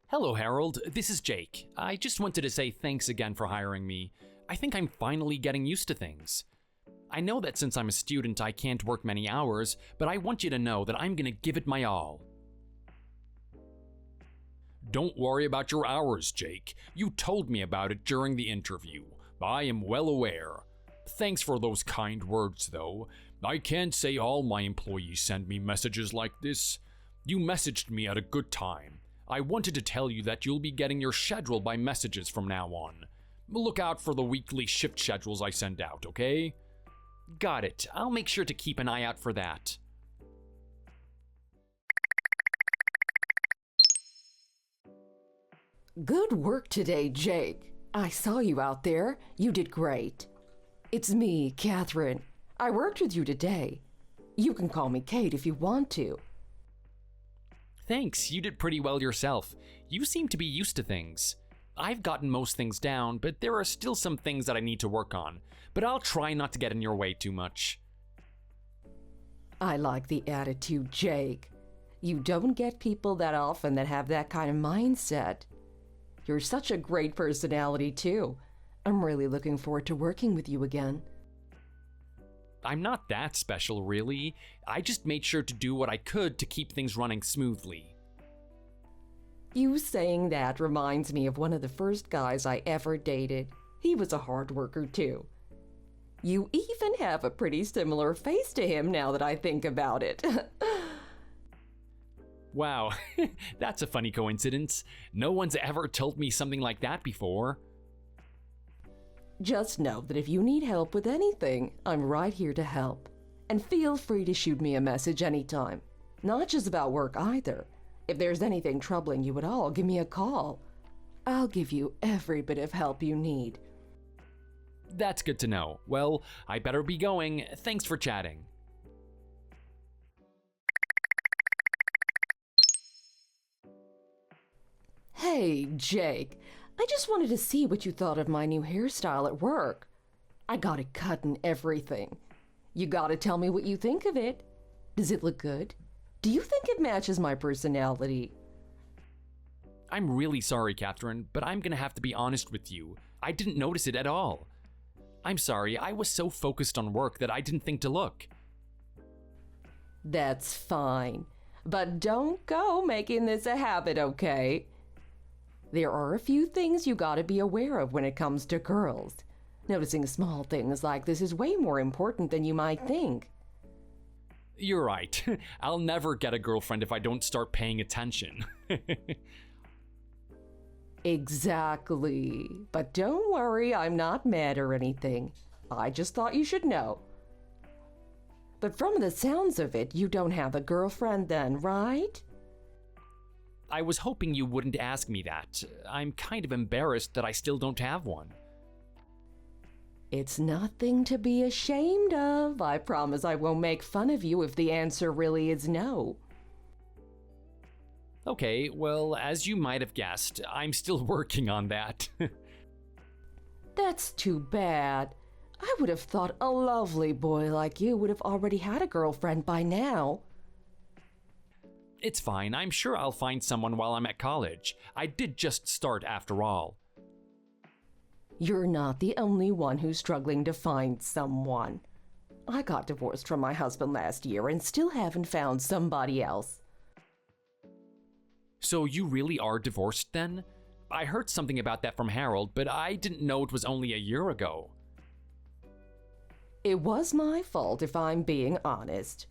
Hello, Harold. This is Jake. I just wanted to say thanks again for hiring me. I think I'm finally getting used to things. I know that since I'm a student, I can't work many hours, but I want you to know that I'm gonna give it my all. Don't worry about your hours, Jake. You told me about it during the interview. I am well aware. Thanks for those kind words, though. I can't say all my employees send me messages like this. You messaged me at a good time. I wanted to tell you that you'll be getting your schedule by messages from now on. Look out for the weekly shift schedules I send out, okay? Got it. I'll make sure to keep an eye out for that. Good work today, Jake. I saw you out there. You did great. It's me, Katherine. I worked with you today. You can call me Kate if you want to. Thanks, you did pretty well yourself. You seem to be used to things. I've gotten most things down, but there are still some things that I need to work on. But I'll try not to get in your way too much. I like the attitude, Jake. You don't get people that often that have that kind of mindset. You're such a great personality, too. I'm really looking forward to working with you again. I'm not that special, really. I just made sure to do what I could to keep things running smoothly. You saying that reminds me of one of the first guys I ever dated. He was a hard worker, too. You even have a pretty similar face to him now that I think about it. Wow, that's a funny coincidence. No one's ever told me something like that before. Just know that if you need help with anything, I'm right here to help. And feel free to shoot me a message anytime. Not just about work either. If there's anything troubling you at all, give me a call. I'll give you every bit of help you need. That's good to know. Well, I better be going. Thanks for chatting. Hey, Jake. I just wanted to see what you thought of my new hairstyle at work. I got it cut and everything. You gotta tell me what you think of it. Does it look good? Do you think it matches my personality? I'm really sorry, Katherine, but I'm gonna have to be honest with you. I didn't notice it at all. I'm sorry, I was so focused on work that I didn't think to look. That's fine. But don't go making this a habit, okay? There are a few things you gotta be aware of when it comes to girls. Noticing small things like this is way more important than you might think. You're right. I'll never get a girlfriend if I don't start paying attention. Exactly. But don't worry, I'm not mad or anything. I just thought you should know. But from the sounds of it, you don't have a girlfriend then, right? I was hoping you wouldn't ask me that. I'm kind of embarrassed that I still don't have one. It's nothing to be ashamed of. I promise I won't make fun of you if the answer really is no. Okay, well, as you might have guessed, I'm still working on that. That's too bad. I would have thought a lovely boy like you would have already had a girlfriend by now. It's fine, I'm sure I'll find someone while I'm at college. I did just start after all. You're not the only one who's struggling to find someone. I got divorced from my husband last year and still haven't found somebody else. So you really are divorced then? I heard something about that from Harold, but I didn't know it was only a year ago. It was my fault if I'm being honest.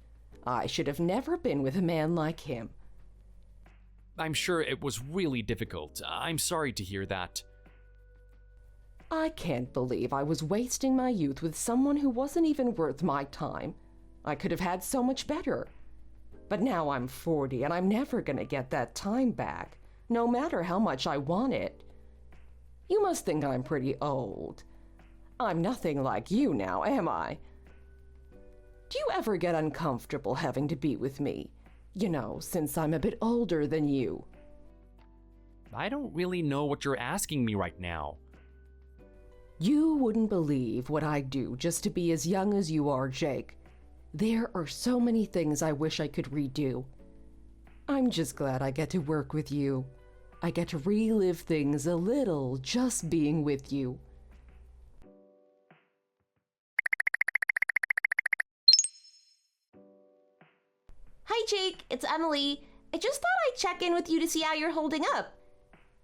I should have never been with a man like him. I'm sure it was really difficult. I'm sorry to hear that. I can't believe I was wasting my youth with someone who wasn't even worth my time. I could have had so much better. But now I'm 40 and I'm never gonna get that time back, no matter how much I want it. You must think I'm pretty old. I'm nothing like you now, am I? Do you ever get uncomfortable having to be with me? You know, since I'm a bit older than you. I don't really know what you're asking me right now. You wouldn't believe what I'd do just to be as young as you are, Jake. There are so many things I wish I could redo. I'm just glad I get to work with you. I get to relive things a little just being with you. Hi, Jake. It's Emily. I just thought I'd check in with you to see how you're holding up.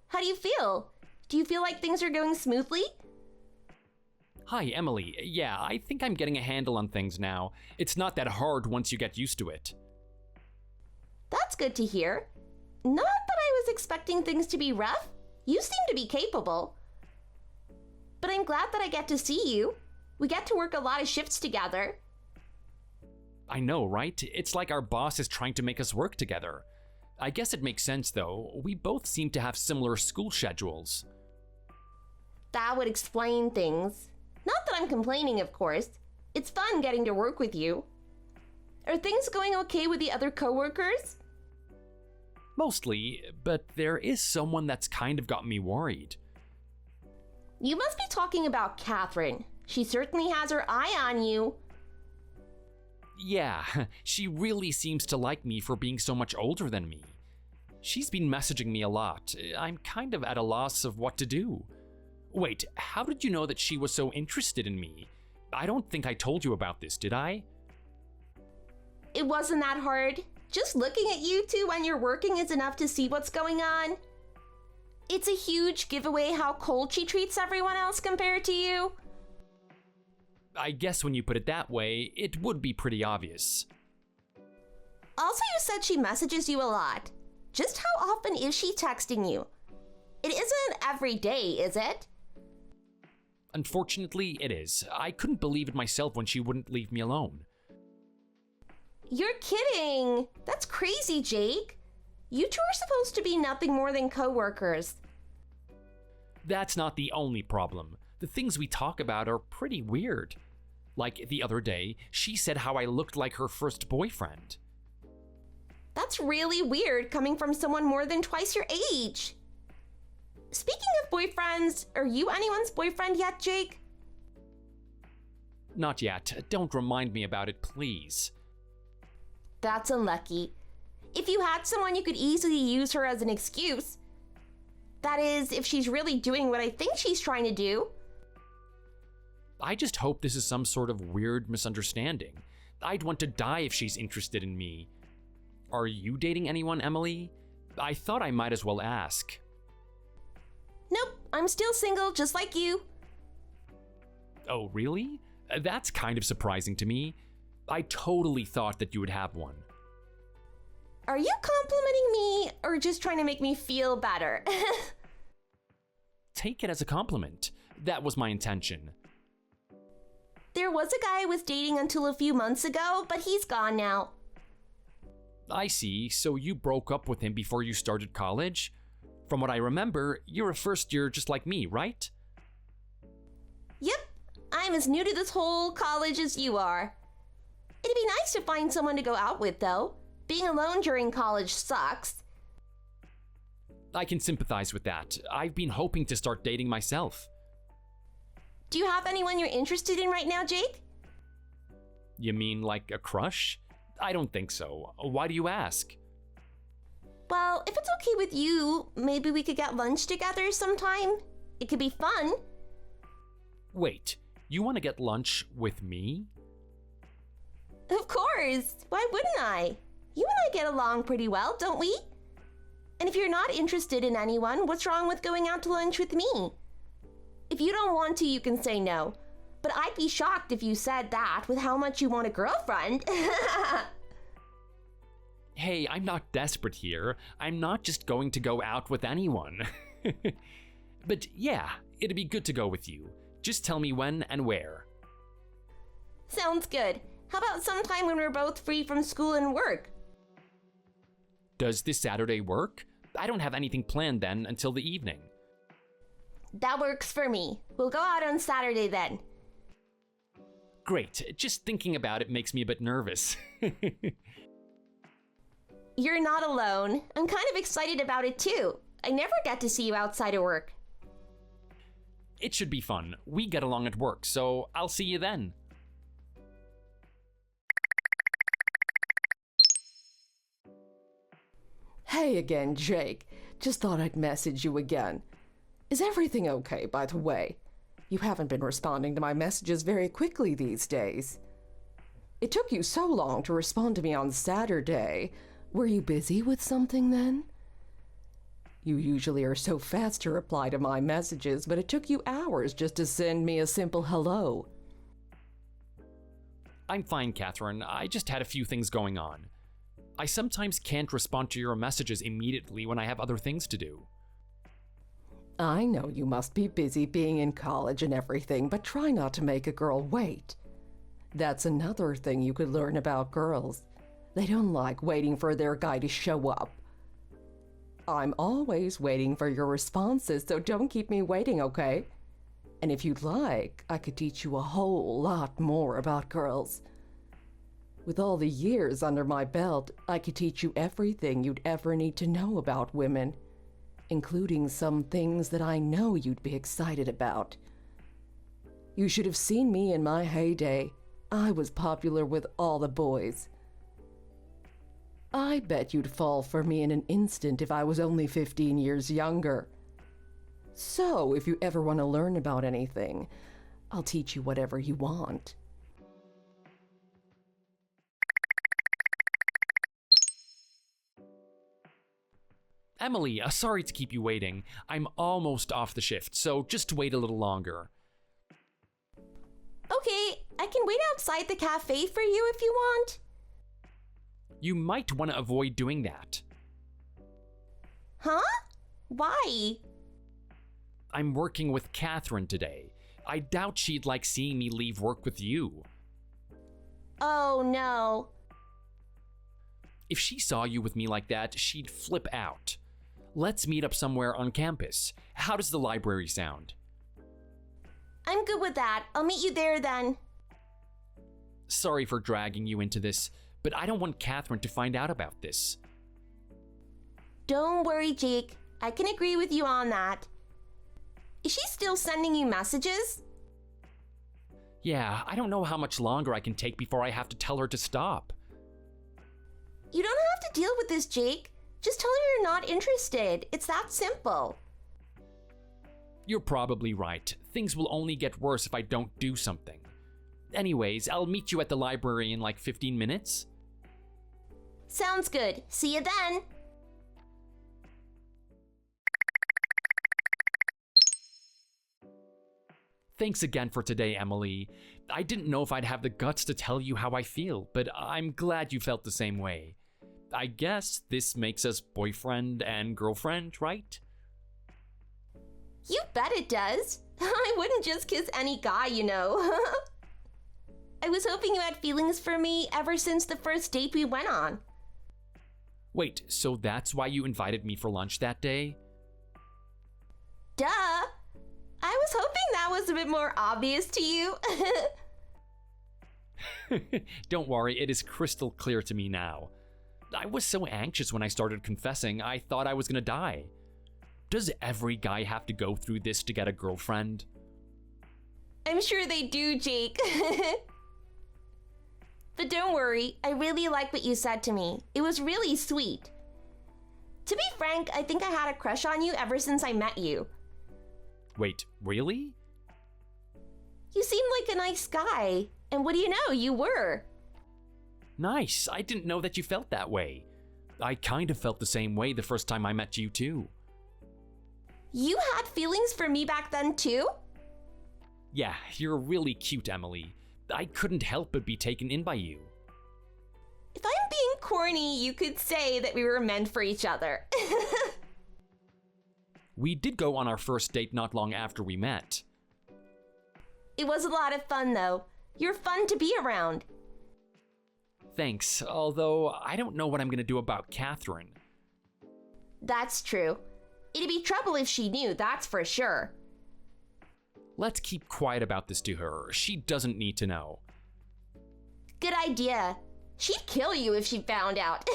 How do you feel? Do you feel like things are going smoothly? Hi, Emily. Yeah, I think I'm getting a handle on things now. It's not that hard once you get used to it. That's good to hear. Not that I was expecting things to be rough. You seem to be capable. But I'm glad that I get to see you. We get to work a lot of shifts together. I know, right? It's like our boss is trying to make us work together. I guess it makes sense, though. We both seem to have similar school schedules. That would explain things. Not that I'm complaining, of course. It's fun getting to work with you. Are things going okay with the other coworkers? Mostly, but there is someone that's kind of got me worried. You must be talking about Katherine. She certainly has her eye on you. Yeah, she really seems to like me for being so much older than me. She's been messaging me a lot. I'm kind of at a loss of what to do. Wait, how did you know that she was so interested in me? I don't think I told you about this, did I? It wasn't that hard. Just looking at you two when you're working is enough to see what's going on. It's a huge giveaway how cold she treats everyone else compared to you. I guess when you put it that way, it would be pretty obvious. Also, you said she messages you a lot. Just how often is she texting you? It isn't every day, is it? Unfortunately, it is. I couldn't believe it myself when she wouldn't leave me alone. You're kidding! That's crazy, Jake. You two are supposed to be nothing more than coworkers. That's not the only problem. The things we talk about are pretty weird. Like the other day, she said how I looked like her first boyfriend. That's really weird coming from someone more than twice your age. Speaking of boyfriends, are you anyone's boyfriend yet, Jake? Not yet. Don't remind me about it, please. That's unlucky. If you had someone, you could easily use her as an excuse. That is, if she's really doing what I think she's trying to do. I just hope this is some sort of weird misunderstanding. I'd want to die if she's interested in me. Are you dating anyone, Emily? I thought I might as well ask. Nope, I'm still single, just like you. Oh, really? That's kind of surprising to me. I totally thought that you would have one. Are you complimenting me, or just trying to make me feel better? Take it as a compliment. That was my intention. There was a guy I was dating until a few months ago, but he's gone now. I see, so you broke up with him before you started college? From what I remember, you're a first year just like me, right? Yep, I'm as new to this whole college as you are. It'd be nice to find someone to go out with, though. Being alone during college sucks. I can sympathize with that. I've been hoping to start dating myself. Do you have anyone you're interested in right now, Jake? You mean like a crush? I don't think so. Why do you ask? Well, if it's okay with you, maybe we could get lunch together sometime. It could be fun. Wait, you want to get lunch with me? Of course. Why wouldn't I? You and I get along pretty well, don't we? And if you're not interested in anyone, what's wrong with going out to lunch with me? If you don't want to, you can say no. But I'd be shocked if you said that with how much you want a girlfriend. Hey, I'm not desperate here. I'm not just going to go out with anyone. But yeah, it'd be good to go with you. Just tell me when and where. Sounds good. How about sometime when we're both free from school and work? Does this Saturday work? I don't have anything planned then until the evening. That works for me. We'll go out on Saturday then. Great, just thinking about it makes me a bit nervous. You're not alone. I'm kind of excited about it too. I never get to see you outside of work. It should be fun. We get along at work, so I'll see you then. Hey again, Jake. Just thought I'd message you again. Is everything okay, by the way? You haven't been responding to my messages very quickly these days. It took you so long to respond to me on Saturday. Were you busy with something then? You usually are so fast to reply to my messages, but it took you hours just to send me a simple hello. I'm fine, Katherine. I just had a few things going on. I sometimes can't respond to your messages immediately when I have other things to do. I know you must be busy being in college and everything, but try not to make a girl wait. That's another thing you could learn about girls. They don't like waiting for their guy to show up. I'm always waiting for your responses, so don't keep me waiting, okay? And if you'd like, I could teach you a whole lot more about girls. With all the years under my belt, I could teach you everything you'd ever need to know about women, including some things that I know you'd be excited about. You should have seen me in my heyday. I was popular with all the boys. I bet you'd fall for me in an instant if I was only 15 years younger. So, if you ever want to learn about anything, I'll teach you whatever you want. Emily, sorry to keep you waiting. I'm almost off the shift, so just wait a little longer. Okay, I can wait outside the cafe for you if you want. You might want to avoid doing that. Huh? Why? I'm working with Katherine today. I doubt she'd like seeing me leave work with you. Oh, no. If she saw you with me like that, she'd flip out. Let's meet up somewhere on campus. How does the library sound? I'm good with that. I'll meet you there then. Sorry for dragging you into this, but I don't want Katherine to find out about this. Don't worry, Jake. I can agree with you on that. Is she still sending you messages? Yeah, I don't know how much longer I can take before I have to tell her to stop. You don't have to deal with this, Jake. Just tell her you're not interested. It's that simple. You're probably right. Things will only get worse if I don't do something. Anyways, I'll meet you at the library in like 15 minutes. Sounds good. See you then. Thanks again for today, Emily. I didn't know if I'd have the guts to tell you how I feel, but I'm glad you felt the same way. I guess this makes us boyfriend and girlfriend, right? You bet it does. I wouldn't just kiss any guy, you know. I was hoping you had feelings for me ever since the first date we went on. Wait, so that's why you invited me for lunch that day? Duh. I was hoping that was a bit more obvious to you. Don't worry, it is crystal clear to me now. I was so anxious when I started confessing, I thought I was gonna die. Does every guy have to go through this to get a girlfriend? I'm sure they do, Jake. But don't worry, I really like what you said to me. It was really sweet. To be frank, I think I had a crush on you ever since I met you. Wait, really? You seemed like a nice guy. And what do you know, you were. Nice, I didn't know that you felt that way. I kind of felt the same way the first time I met you too. You had feelings for me back then too? Yeah, you're really cute, Emily. I couldn't help but be taken in by you. If I'm being corny, you could say that we were meant for each other. We did go on our first date not long after we met. It was a lot of fun though. You're fun to be around. Thanks, although I don't know what I'm gonna do about Katherine. That's true. It'd be trouble if she knew, that's for sure. Let's keep quiet about this to her. She doesn't need to know. Good idea. She'd kill you if she found out.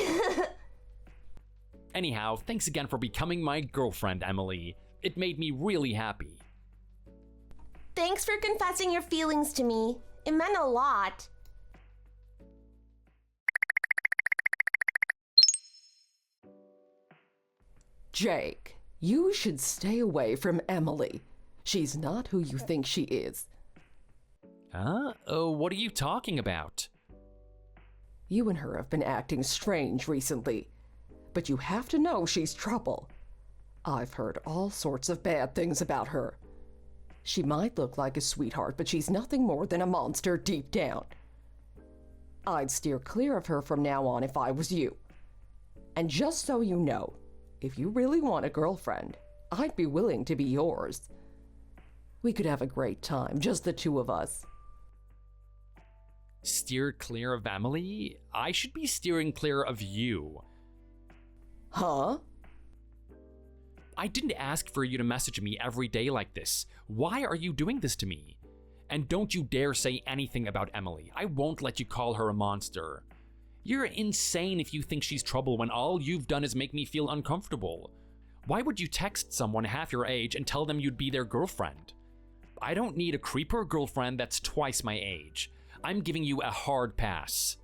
Anyhow, thanks again for becoming my girlfriend, Emily. It made me really happy. Thanks for confessing your feelings to me. It meant a lot. Jake, you should stay away from Emily. She's not who you think she is. Huh? Oh, what are you talking about? You and her have been acting strange recently, but you have to know she's trouble. I've heard all sorts of bad things about her. She might look like a sweetheart, but she's nothing more than a monster deep down. I'd steer clear of her from now on if I was you. And just so you know, if you really want a girlfriend, I'd be willing to be yours. We could have a great time, just the two of us. Steer clear of Emily? I should be steering clear of you. Huh? I didn't ask for you to message me every day like this. Why are you doing this to me? And don't you dare say anything about Emily. I won't let you call her a monster. You're insane if you think she's trouble when all you've done is make me feel uncomfortable. Why would you text someone half your age and tell them you'd be their girlfriend? I don't need a creeper girlfriend that's twice my age. I'm giving you a hard pass.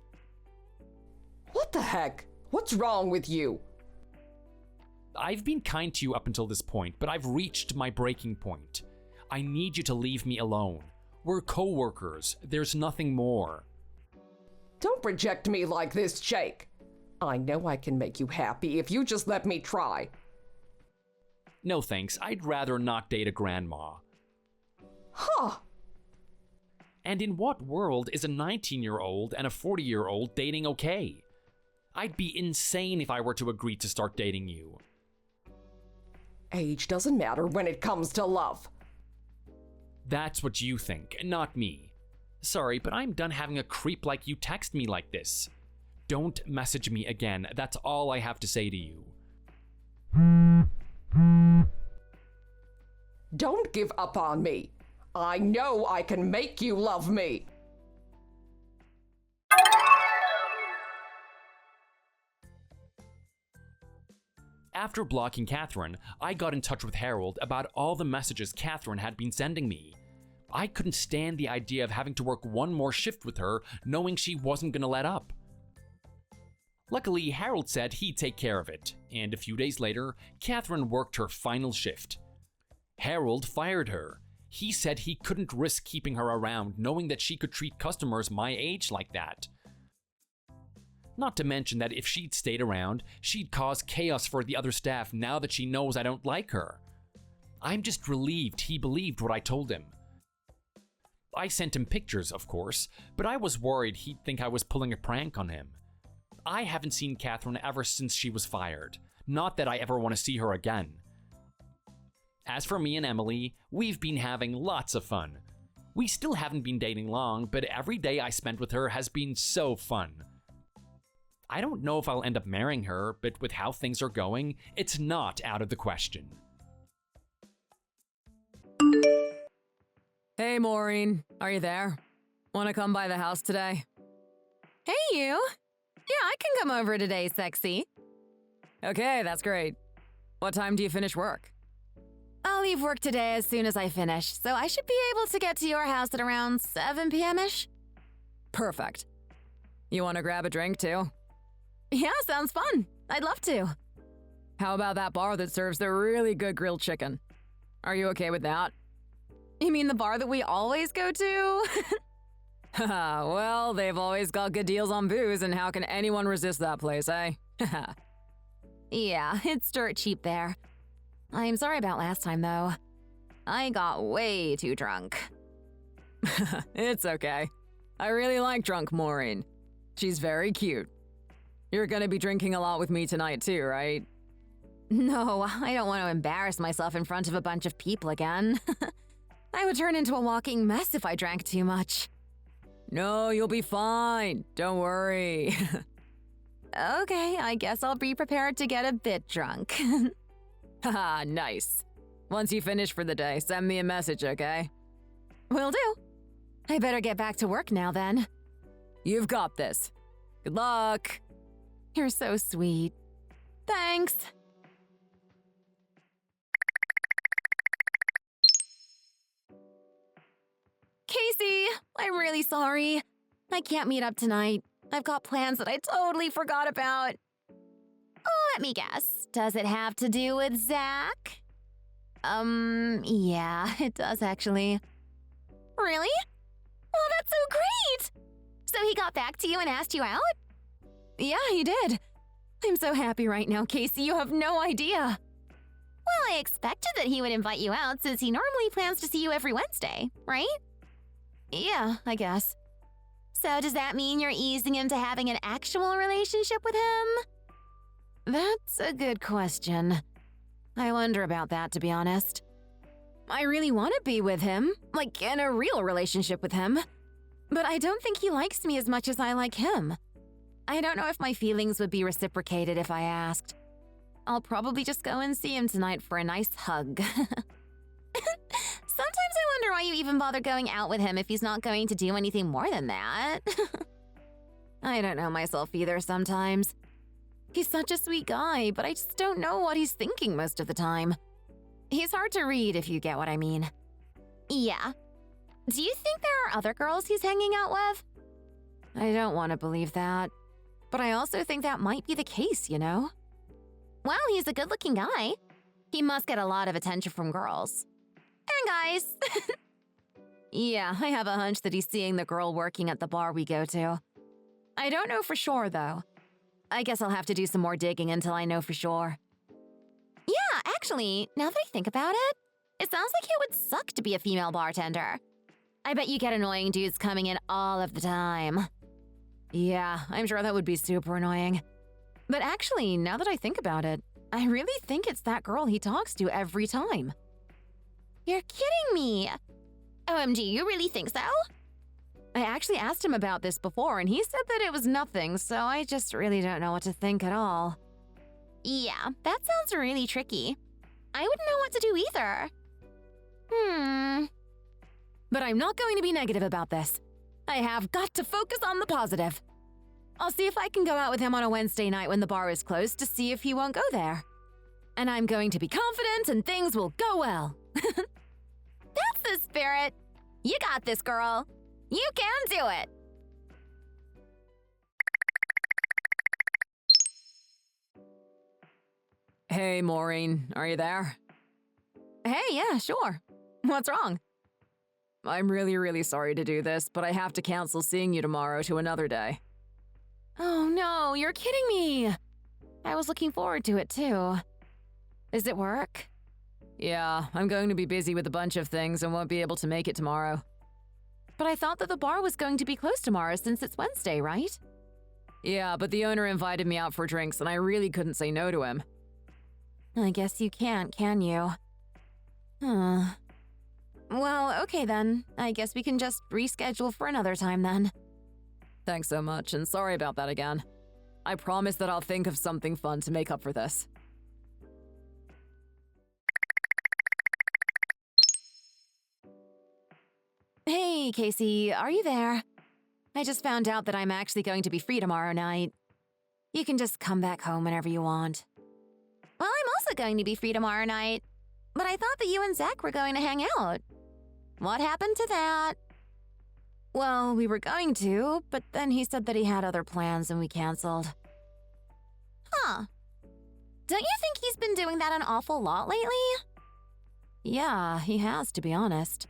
What the heck? What's wrong with you? I've been kind to you up until this point, but I've reached my breaking point. I need you to leave me alone. We're co-workers. There's nothing more. Don't reject me like this, Jake. I know I can make you happy if you just let me try. No thanks. I'd rather not date a grandma. Huh. And in what world is a 19-year-old and a 40-year-old dating okay? I'd be insane if I were to agree to start dating you. Age doesn't matter when it comes to love. That's what you think, not me. Sorry, but I'm done having a creep like you text me like this. Don't message me again. That's all I have to say to you. Don't give up on me. I know I can make you love me. After blocking Katherine, I got in touch with Harold about all the messages Katherine had been sending me. I couldn't stand the idea of having to work one more shift with her, knowing she wasn't gonna let up. Luckily, Harold said he'd take care of it, and a few days later, Katherine worked her final shift. Harold fired her. He said he couldn't risk keeping her around, knowing that she could treat customers my age like that. Not to mention that if she'd stayed around, she'd cause chaos for the other staff now that she knows I don't like her. I'm just relieved he believed what I told him. I sent him pictures, of course, but I was worried he'd think I was pulling a prank on him. I haven't seen Katherine ever since she was fired. Not that I ever want to see her again. As for me and Emily, we've been having lots of fun. We still haven't been dating long, but every day I spent with her has been so fun. I don't know if I'll end up marrying her, but with how things are going, it's not out of the question. Hey, Maureen. Are you there? Want to come by the house today? Hey, you. Yeah, I can come over today, sexy. Okay, that's great. What time do you finish work? I'll leave work today as soon as I finish, so I should be able to get to your house at around 7 p.m.-ish. Perfect. You want to grab a drink, too? Yeah, sounds fun. I'd love to. How about that bar that serves the really good grilled chicken? Are you okay with that? You mean the bar that we always go to? Haha, well, they've always got good deals on booze, and how can anyone resist that place, eh? Haha. Yeah, it's dirt cheap there. I'm sorry about last time, though. I got way too drunk. It's okay. I really like drunk Maureen. She's very cute. You're gonna be drinking a lot with me tonight too, right? No, I don't want to embarrass myself in front of a bunch of people again. I would turn into a walking mess if I drank too much. No, you'll be fine. Don't worry. Okay, I guess I'll be prepared to get a bit drunk. Haha, nice. Once you finish for the day, send me a message, okay? Will do. I better get back to work now then. You've got this. Good luck. You're so sweet. Thanks. Casey, I'm really sorry. I can't meet up tonight. I've got plans that I totally forgot about. Oh, let me guess. Does it have to do with Zach? Yeah, it does actually. Really? Well, that's so great! So he got back to you and asked you out? Yeah, he did. I'm so happy right now, Casey. You have no idea. Well, I expected that he would invite you out since he normally plans to see you every Wednesday, right? Yeah, I guess. So does that mean you're easing into having an actual relationship with him? That's a good question. I wonder about that, to be honest. I really want to be with him, like in a real relationship with him. But I don't think he likes me as much as I like him. I don't know if my feelings would be reciprocated if I asked. I'll probably just go and see him tonight for a nice hug. Sometimes I wonder why you even bother going out with him if he's not going to do anything more than that. I don't know myself either sometimes. He's such a sweet guy, but I just don't know what he's thinking most of the time. He's hard to read, if you get what I mean. Yeah. Do you think there are other girls he's hanging out with? I don't want to believe that. But I also think that might be the case, you know? Well, he's a good-looking guy. He must get a lot of attention from girls. And guys. Yeah, I have a hunch that he's seeing the girl working at the bar we go to. I don't know for sure, though. I guess I'll have to do some more digging until I know for sure. Yeah, actually, now that I think about it, it sounds like it would suck to be a female bartender. I bet you get annoying dudes coming in all of the time. Yeah, I'm sure that would be super annoying. But actually, now that I think about it, I really think it's that girl he talks to every time. You're kidding me! OMG, you really think so? I actually asked him about this before, and he said that it was nothing, so I just really don't know what to think at all. Yeah, that sounds really tricky. I wouldn't know what to do either. But I'm not going to be negative about this. I have got to focus on the positive. I'll see if I can go out with him on a Wednesday night when the bar is closed to see if he won't go there. And I'm going to be confident and things will go well. That's the spirit. You got this, girl. You can do it. Hey, Maureen, are you there? Hey, yeah, sure. What's wrong? I'm really sorry to do this, but I have to cancel seeing you tomorrow to another day. Oh no, you're kidding me! I was looking forward to it too. Is it work? Yeah, I'm going to be busy with a bunch of things and won't be able to make it tomorrow. But I thought that the bar was going to be closed tomorrow since it's Wednesday, right? Yeah, but the owner invited me out for drinks and I really couldn't say no to him. I guess you can't, can you? Well, okay then. I guess we can just reschedule for another time then. Thanks so much, and sorry about that again. I promise that I'll think of something fun to make up for this. Hey, Casey, are you there? I just found out that I'm actually going to be free tomorrow night. You can just come back home whenever you want. Well, I'm also going to be free tomorrow night. But I thought that you and Zach were going to hang out. What happened to that? Well, we were going to, but then he said that he had other plans and we canceled. Huh. Don't you think he's been doing that an awful lot lately? Yeah, he has, to be honest.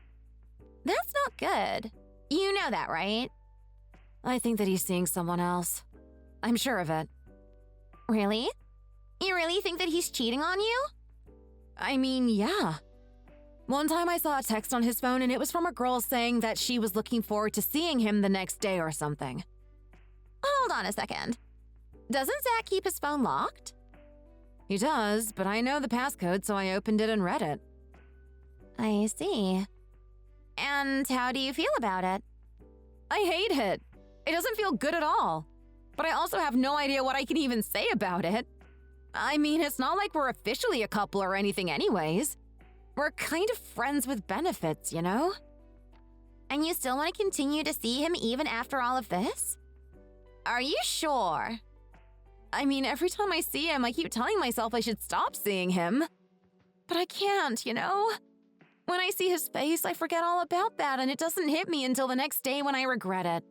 That's not good. You know that, right? I think that he's seeing someone else. I'm sure of it. Really? You really think that he's cheating on you? I mean, yeah. One time I saw a text on his phone and it was from a girl saying that she was looking forward to seeing him the next day or something. Hold on a second. Doesn't Zach keep his phone locked? He does, but I know the passcode, so I opened it and read it. I see. And how do you feel about it? I hate it. It doesn't feel good at all. But I also have no idea what I can even say about it. I mean, it's not like we're officially a couple or anything anyways. We're kind of friends with benefits, you know? And you still want to continue to see him even after all of this? Are you sure? I mean, every time I see him, I keep telling myself I should stop seeing him. But I can't, you know? When I see his face, I forget all about that, and it doesn't hit me until the next day when I regret it.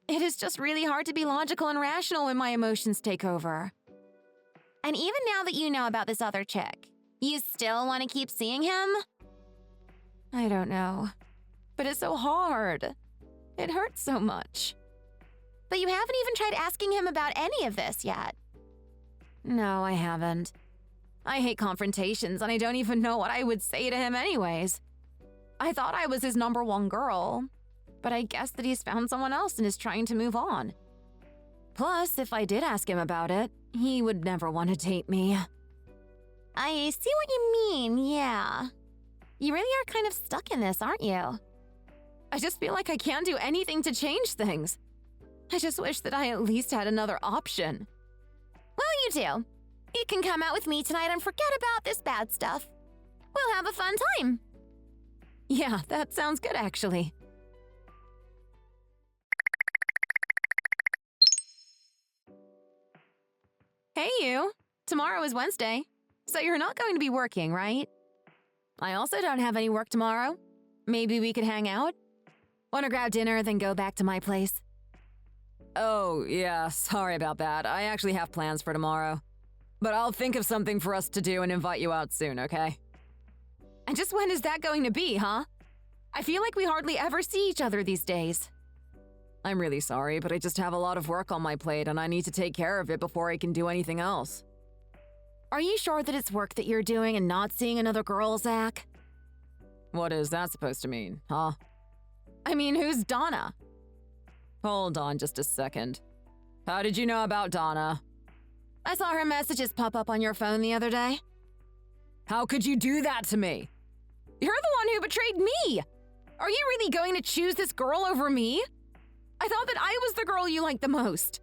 It is just really hard to be logical and rational when my emotions take over. And even now that you know about this other chick, you still want to keep seeing him? I don't know. But it's so hard. It hurts so much. But you haven't even tried asking him about any of this yet. No, I haven't. I hate confrontations, and I don't even know what I would say to him anyways. I thought I was his #1 girl, but I guess that he's found someone else and is trying to move on. Plus, if I did ask him about it, he would never want to date me. I see what you mean, yeah. You really are kind of stuck in this, aren't you? I just feel like I can't do anything to change things. I just wish that I at least had another option. Well, you do. You can come out with me tonight and forget about this bad stuff. We'll have a fun time. Yeah, that sounds good, actually. Hey, you. Tomorrow is Wednesday, so you're not going to be working, right? I also don't have any work tomorrow. Maybe we could hang out? Want to grab dinner, then go back to my place? Oh, yeah, sorry about that. I actually have plans for tomorrow. But I'll think of something for us to do and invite you out soon, okay? And just when is that going to be, huh? I feel like we hardly ever see each other these days. I'm really sorry, but I just have a lot of work on my plate and I need to take care of it before I can do anything else. Are you sure that it's work that you're doing and not seeing another girl, Zach? What is that supposed to mean, huh? I mean, who's Donna? Hold on just a second. How did you know about Donna? I saw her messages pop up on your phone the other day. How could you do that to me? You're the one who betrayed me! Are you really going to choose this girl over me? I thought that I was the girl you liked the most.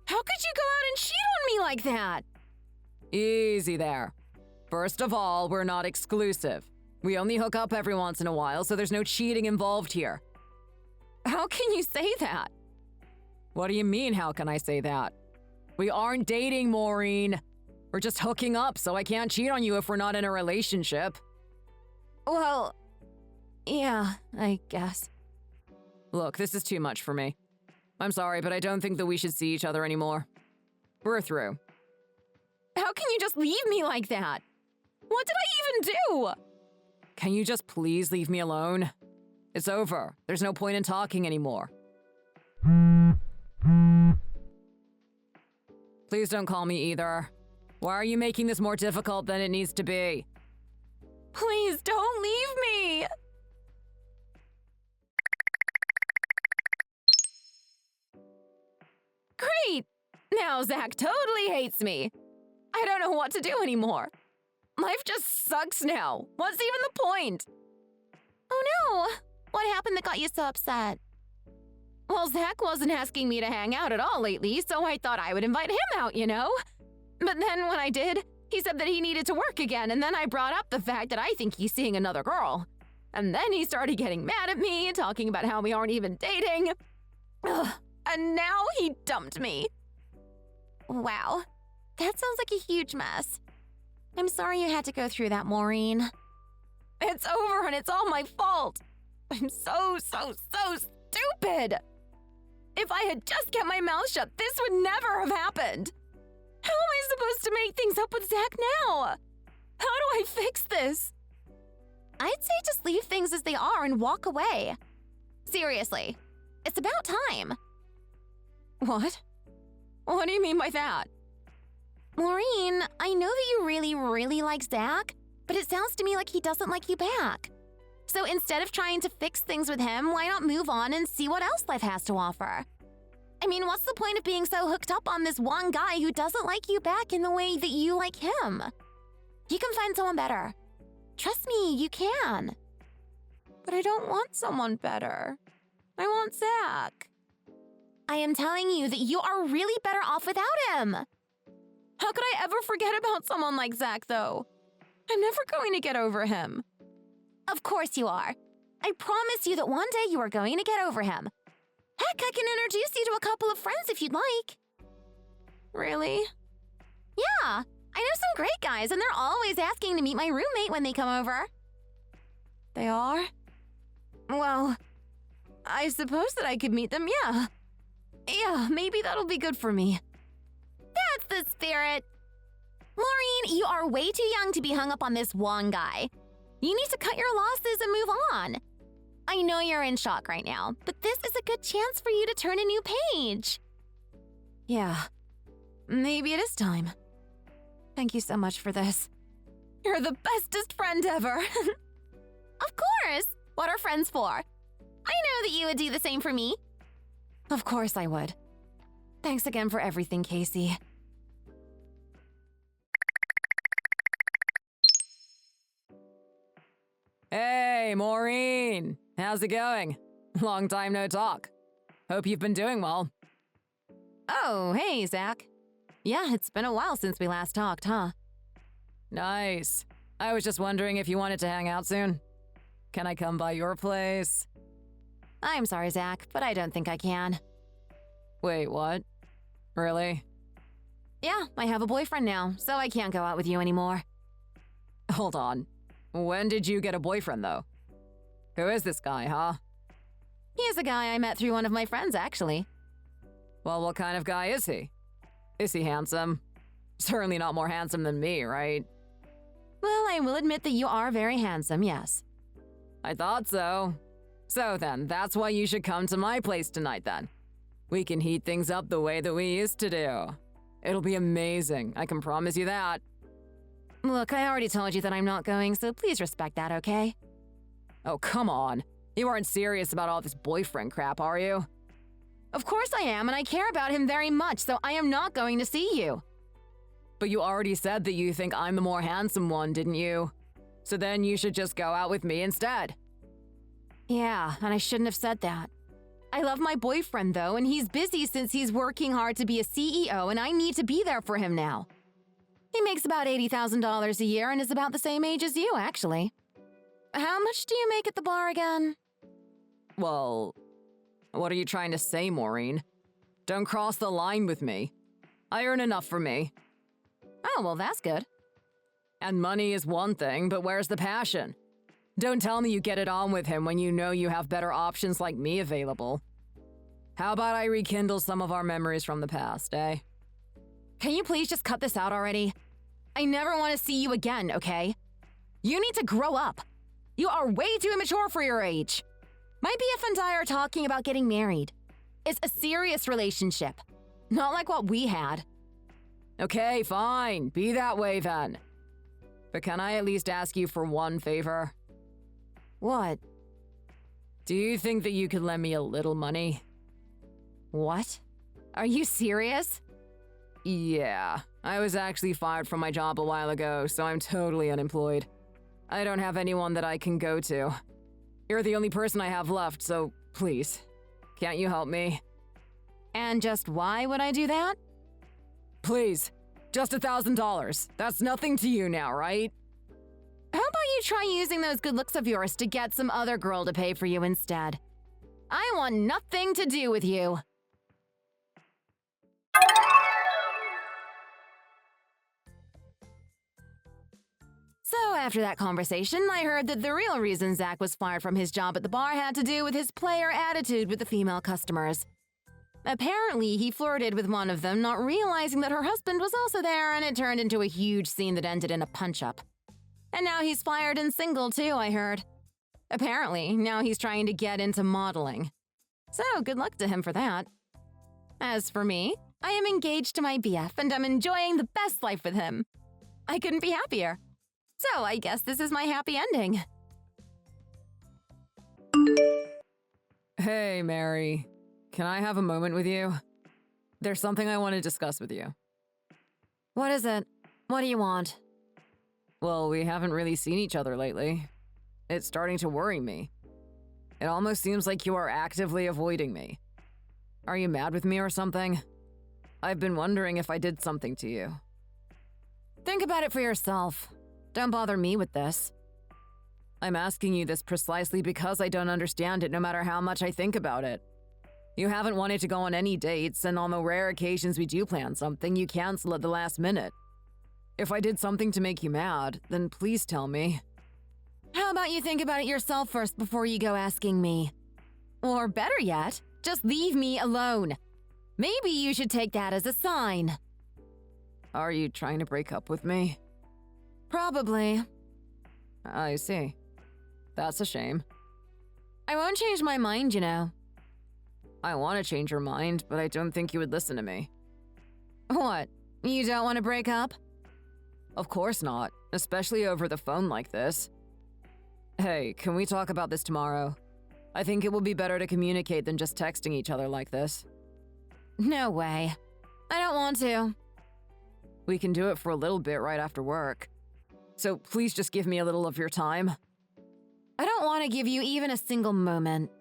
How could you go out and cheat on me like that? Easy there. First of all, we're not exclusive. We only hook up every once in a while, so there's no cheating involved here. How can you say that? What do you mean, how can I say that? We aren't dating, Maureen. We're just hooking up, so I can't cheat on you if we're not in a relationship. Well, yeah, I guess. Look, this is too much for me. I'm sorry, but I don't think that we should see each other anymore. We're through. How can you just leave me like that? What did I even do? Can you just please leave me alone? It's over. There's no point in talking anymore. Please don't call me either. Why are you making this more difficult than it needs to be? Please don't leave me! Great! Now Zach totally hates me. I don't know what to do anymore. Life just sucks now. What's even the point? Oh no! What happened that got you so upset? Well, Zach wasn't asking me to hang out at all lately, so I thought I would invite him out, you know? But then when I did, he said that he needed to work again, and then I brought up the fact that I think he's seeing another girl. And then he started getting mad at me, talking about how we aren't even dating. Ugh, and now he dumped me. Wow, that sounds like a huge mess. I'm sorry you had to go through that, Maureen. It's over and it's all my fault. I'm so stupid. If I had just kept my mouth shut, this would never have happened. How am I supposed to make things up with Zach now? How do I fix this? I'd say just leave things as they are and walk away. Seriously, it's about time. What? What do you mean by that? Maureen, I know that you really like Zach, but it sounds to me like he doesn't like you back. So instead of trying to fix things with him, why not move on and see what else life has to offer? I mean, what's the point of being so hooked up on this one guy who doesn't like you back in the way that you like him? You can find someone better. Trust me, you can. But I don't want someone better. I want Zach. I am telling you that you are really better off without him. How could I ever forget about someone like Zach, though? I'm never going to get over him. Of course you are. I promise you that one day you are going to get over him. Heck, I can introduce you to a couple of friends if you'd like. Really? Yeah, I know some great guys, and they're always asking to meet my roommate when they come over. They are? Well, I suppose that I could meet them, yeah. Yeah, maybe that'll be good for me. That's the spirit. Maureen, you are way too young to be hung up on this one guy. You need to cut your losses and move on. I know you're in shock right now, but this is a good chance for you to turn a new page. Yeah, maybe it is time. Thank you so much for this. You're the bestest friend ever. Of course! What are friends for? I know that you would do the same for me. Of course I would. Thanks again for everything, Casey. Hey, Maureen! How's it going? Long time no talk. Hope you've been doing well. Oh, hey, Zach. Yeah, it's been a while since we last talked, huh? Nice. I was just wondering if you wanted to hang out soon. Can I come by your place? I'm sorry, Zach, but I don't think I can. Wait, what? Really? Yeah, I have a boyfriend now, so I can't go out with you anymore. Hold on. When did you get a boyfriend, though? Who is this guy, huh? He's a guy I met through one of my friends, actually. Well, what kind of guy is he? Is he handsome? Certainly not more handsome than me, right? Well, I will admit that you are very handsome, yes. I thought so. So then, that's why you should come to my place tonight then. We can heat things up the way that we used to do. It'll be amazing, I can promise you that. Look, I already told you that I'm not going, so please respect that, okay? Oh, come on. You aren't serious about all this boyfriend crap, are you? Of course I am, and I care about him very much, so I am not going to see you. But you already said that you think I'm the more handsome one, didn't you? So then you should just go out with me instead. Yeah, and I shouldn't have said that. I love my boyfriend, though, and he's busy since he's working hard to be a CEO, and I need to be there for him now. He makes about $80,000 a year and is about the same age as you, actually. How much do you make at the bar again? Well, what are you trying to say, Maureen? Don't cross the line with me. I earn enough for me. Oh, well, that's good. And money is one thing, but where's the passion? Don't tell me you get it on with him when you know you have better options like me available. How about I rekindle some of our memories from the past, eh? Can you please just cut this out already? I never want to see you again, okay? You need to grow up. You are way too immature for your age. My BF and I are talking about getting married. It's a serious relationship, not like what we had. Okay, fine. Be that way then. But can I at least ask you for one favor? What? Do you think that you could lend me a little money? What? Are you serious? Yeah, I was actually fired from my job a while ago, so I'm totally unemployed. I don't have anyone that I can go to. You're the only person I have left, so please, can't you help me? And just why would I do that? Please, just $1,000. That's nothing to you now, right? How about you try using those good looks of yours to get some other girl to pay for you instead? I want nothing to do with you. So after that conversation, I heard that the real reason Zach was fired from his job at the bar had to do with his player attitude with the female customers. Apparently, he flirted with one of them, not realizing that her husband was also there, and it turned into a huge scene that ended in a punch-up. And now he's fired and single too, I heard. Apparently, now he's trying to get into modeling. So good luck to him for that. As for me, I am engaged to my BF and I'm enjoying the best life with him. I couldn't be happier. So I guess this is my happy ending. Hey, Mary. Can I have a moment with you? There's something I want to discuss with you. What is it? What do you want? Well, we haven't really seen each other lately. It's starting to worry me. It almost seems like you are actively avoiding me. Are you mad with me or something? I've been wondering if I did something to you. Think about it for yourself. Don't bother me with this. I'm asking you this precisely because I don't understand it no matter how much I think about it. You haven't wanted to go on any dates, and on the rare occasions we do plan something, you cancel at the last minute. If I did something to make you mad, then please tell me. How about you think about it yourself first before you go asking me? Or better yet, just leave me alone. Maybe you should take that as a sign. Are you trying to break up with me? Probably. I see. That's a shame. I won't change my mind, you know. I want to change your mind, but I don't think you would listen to me. What? You don't want to break up? Of course not, especially over the phone like this. Hey, can we talk about this tomorrow? I think it will be better to communicate than just texting each other like this. No way. I don't want to. We can do it for a little bit right after work. So please just give me a little of your time. I don't want to give you even a single moment.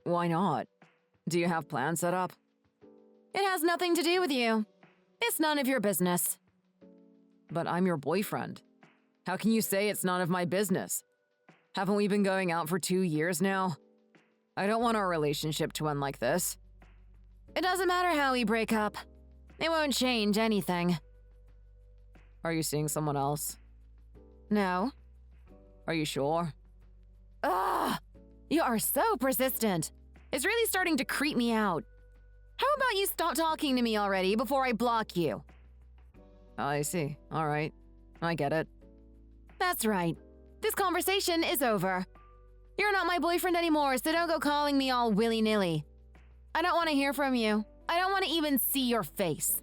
Why not? Do you have plans set up? It has nothing to do with you. It's none of your business. But I'm your boyfriend. How can you say it's none of my business? Haven't we been going out for 2 years now? I don't want our relationship to end like this. It doesn't matter how we break up. It won't change anything. Are you seeing someone else? No. Are you sure? Ugh! You are so persistent. It's really starting to creep me out. How about you stop talking to me already before I block you? I see. All right. I get it. That's right. This conversation is over. You're not my boyfriend anymore, so don't go calling me all willy-nilly. I don't want to hear from you. I don't want to even see your face.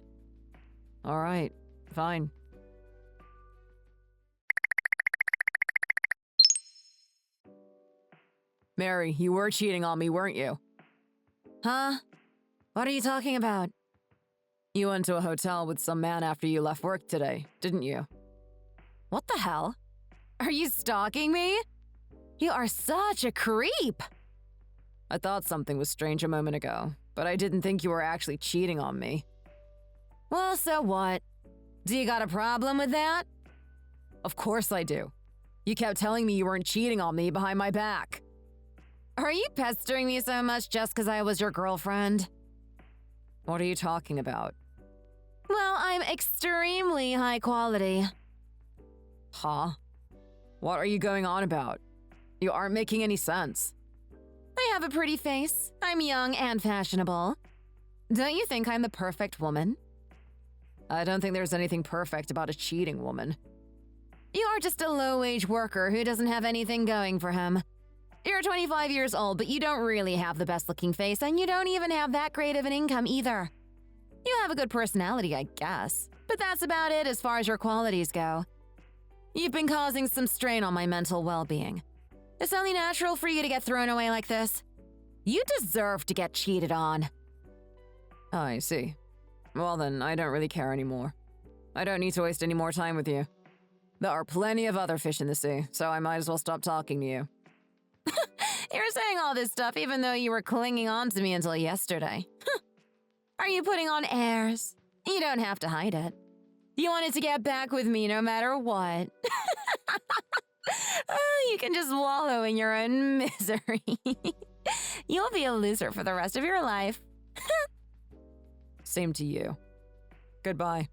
All right. Fine. Mary, you were cheating on me, weren't you? Huh? What are you talking about? You went to a hotel with some man after you left work today, didn't you? What the hell? Are you stalking me? You are such a creep. I thought something was strange a moment ago, but I didn't think you were actually cheating on me. Well, so what? Do you got a problem with that? Of course I do. You kept telling me you weren't cheating on me behind my back. Are you pestering me so much just because I was your girlfriend? What are you talking about? Well, I'm extremely high quality. Huh? What are you going on about? You aren't making any sense. I have a pretty face. I'm young and fashionable. Don't you think I'm the perfect woman? I don't think there's anything perfect about a cheating woman. You are just a low-wage worker who doesn't have anything going for him. You're 25 years old, but you don't really have the best-looking face, and you don't even have that great of an income either. You have a good personality, I guess, but that's about it as far as your qualities go. You've been causing some strain on my mental well-being. It's only natural for you to get thrown away like this. You deserve to get cheated on. Oh, I see. Well then, I don't really care anymore. I don't need to waste any more time with you. There are plenty of other fish in the sea, so I might as well stop talking to you. You're saying all this stuff even though you were clinging on to me until yesterday. Are you putting on airs? You don't have to hide it. You wanted to get back with me no matter what. Oh, you can just wallow in your own misery. You'll be a loser for the rest of your life. Same to you. Goodbye.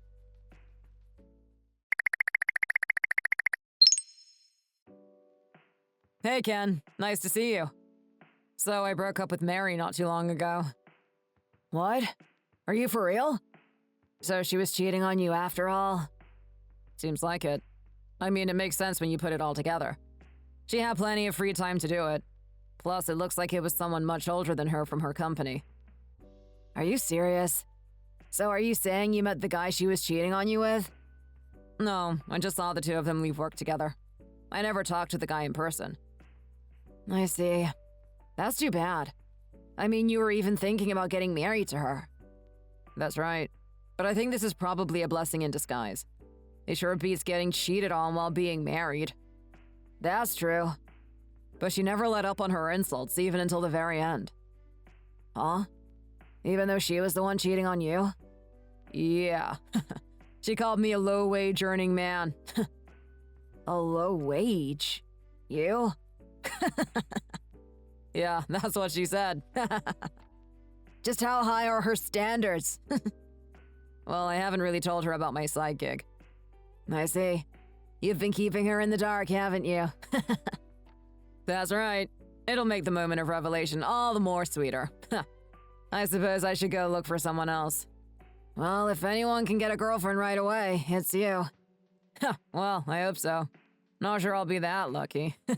Hey, Ken. Nice to see you. So I broke up with Mary not too long ago. What? Are you for real? So she was cheating on you after all? Seems like it. I mean, it makes sense when you put it all together. She had plenty of free time to do it. Plus, it looks like it was someone much older than her from her company. Are you serious? So are you saying you met the guy she was cheating on you with? No, I just saw the two of them leave work together. I never talked to the guy in person. I see. That's too bad. I mean, you were even thinking about getting married to her. That's right. But I think this is probably a blessing in disguise. It sure beats getting cheated on while being married. That's true. But she never let up on her insults, even until the very end. Huh? Even though she was the one cheating on you? Yeah. She called me a low-wage earning man. A low wage? You? Yeah, that's what she said. Just how high are her standards? Well, I haven't really told her about my side gig. I see. You've been keeping her in the dark, haven't you? That's right. It'll make the moment of revelation all the more sweeter. I suppose I should go look for someone else. Well, if anyone can get a girlfriend right away, it's you. Huh, well, I hope so. Not sure I'll be that lucky. Do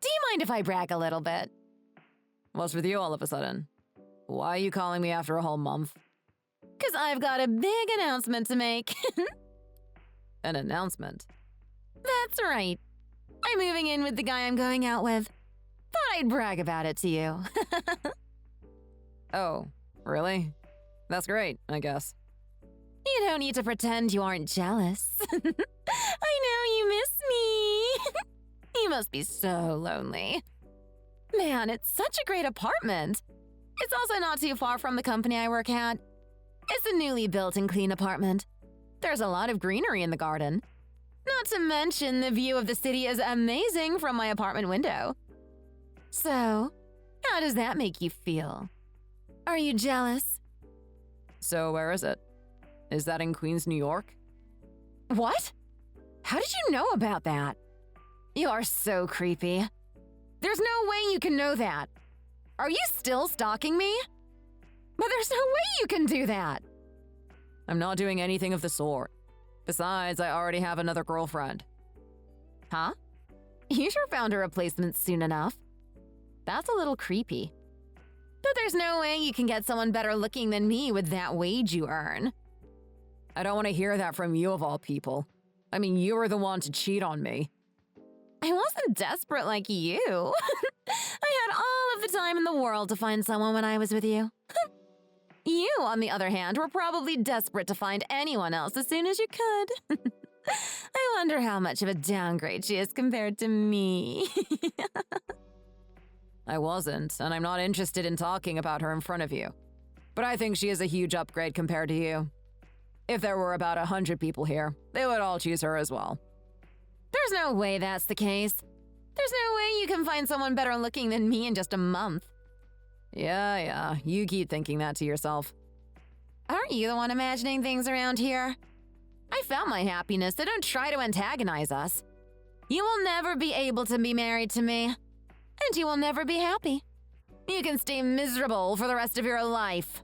you mind if I brag a little bit? What's with you all of a sudden? Why are you calling me after a whole month? 'Cause I've got a big announcement to make. An announcement? That's right. I'm moving in with the guy I'm going out with. Thought I'd brag about it to you. Oh, really? That's great, I guess. You don't need to pretend you aren't jealous. I know you miss me. You must be so lonely. Man, it's such a great apartment. It's also not too far from the company I work at. It's a newly built and clean apartment. There's a lot of greenery in the garden. Not to mention the view of the city is amazing from my apartment window. So, how does that make you feel? Are you jealous? So where is it? Is that in Queens, New York? What? How did you know about that? You are so creepy. There's no way you can know that. Are you still stalking me? But there's no way you can do that. I'm not doing anything of the sort. Besides, I already have another girlfriend. Huh? You sure found a replacement soon enough. That's a little creepy. But there's no way you can get someone better looking than me with that wage you earn. I don't want to hear that from you of all people. I mean, you were the one to cheat on me. I wasn't desperate like you. I had all of the time in the world to find someone when I was with you. You, on the other hand, were probably desperate to find anyone else as soon as you could. I wonder how much of a downgrade she is compared to me. I wasn't, and I'm not interested in talking about her in front of you. But I think she is a huge upgrade compared to you. If there were about 100 people here, they would all choose her as well. There's no way that's the case. There's no way you can find someone better looking than me in just a month. Yeah, you keep thinking that to yourself. Aren't you the one imagining things around here? I found my happiness, so don't try to antagonize us. You will never be able to be married to me, and you will never be happy. You can stay miserable for the rest of your life.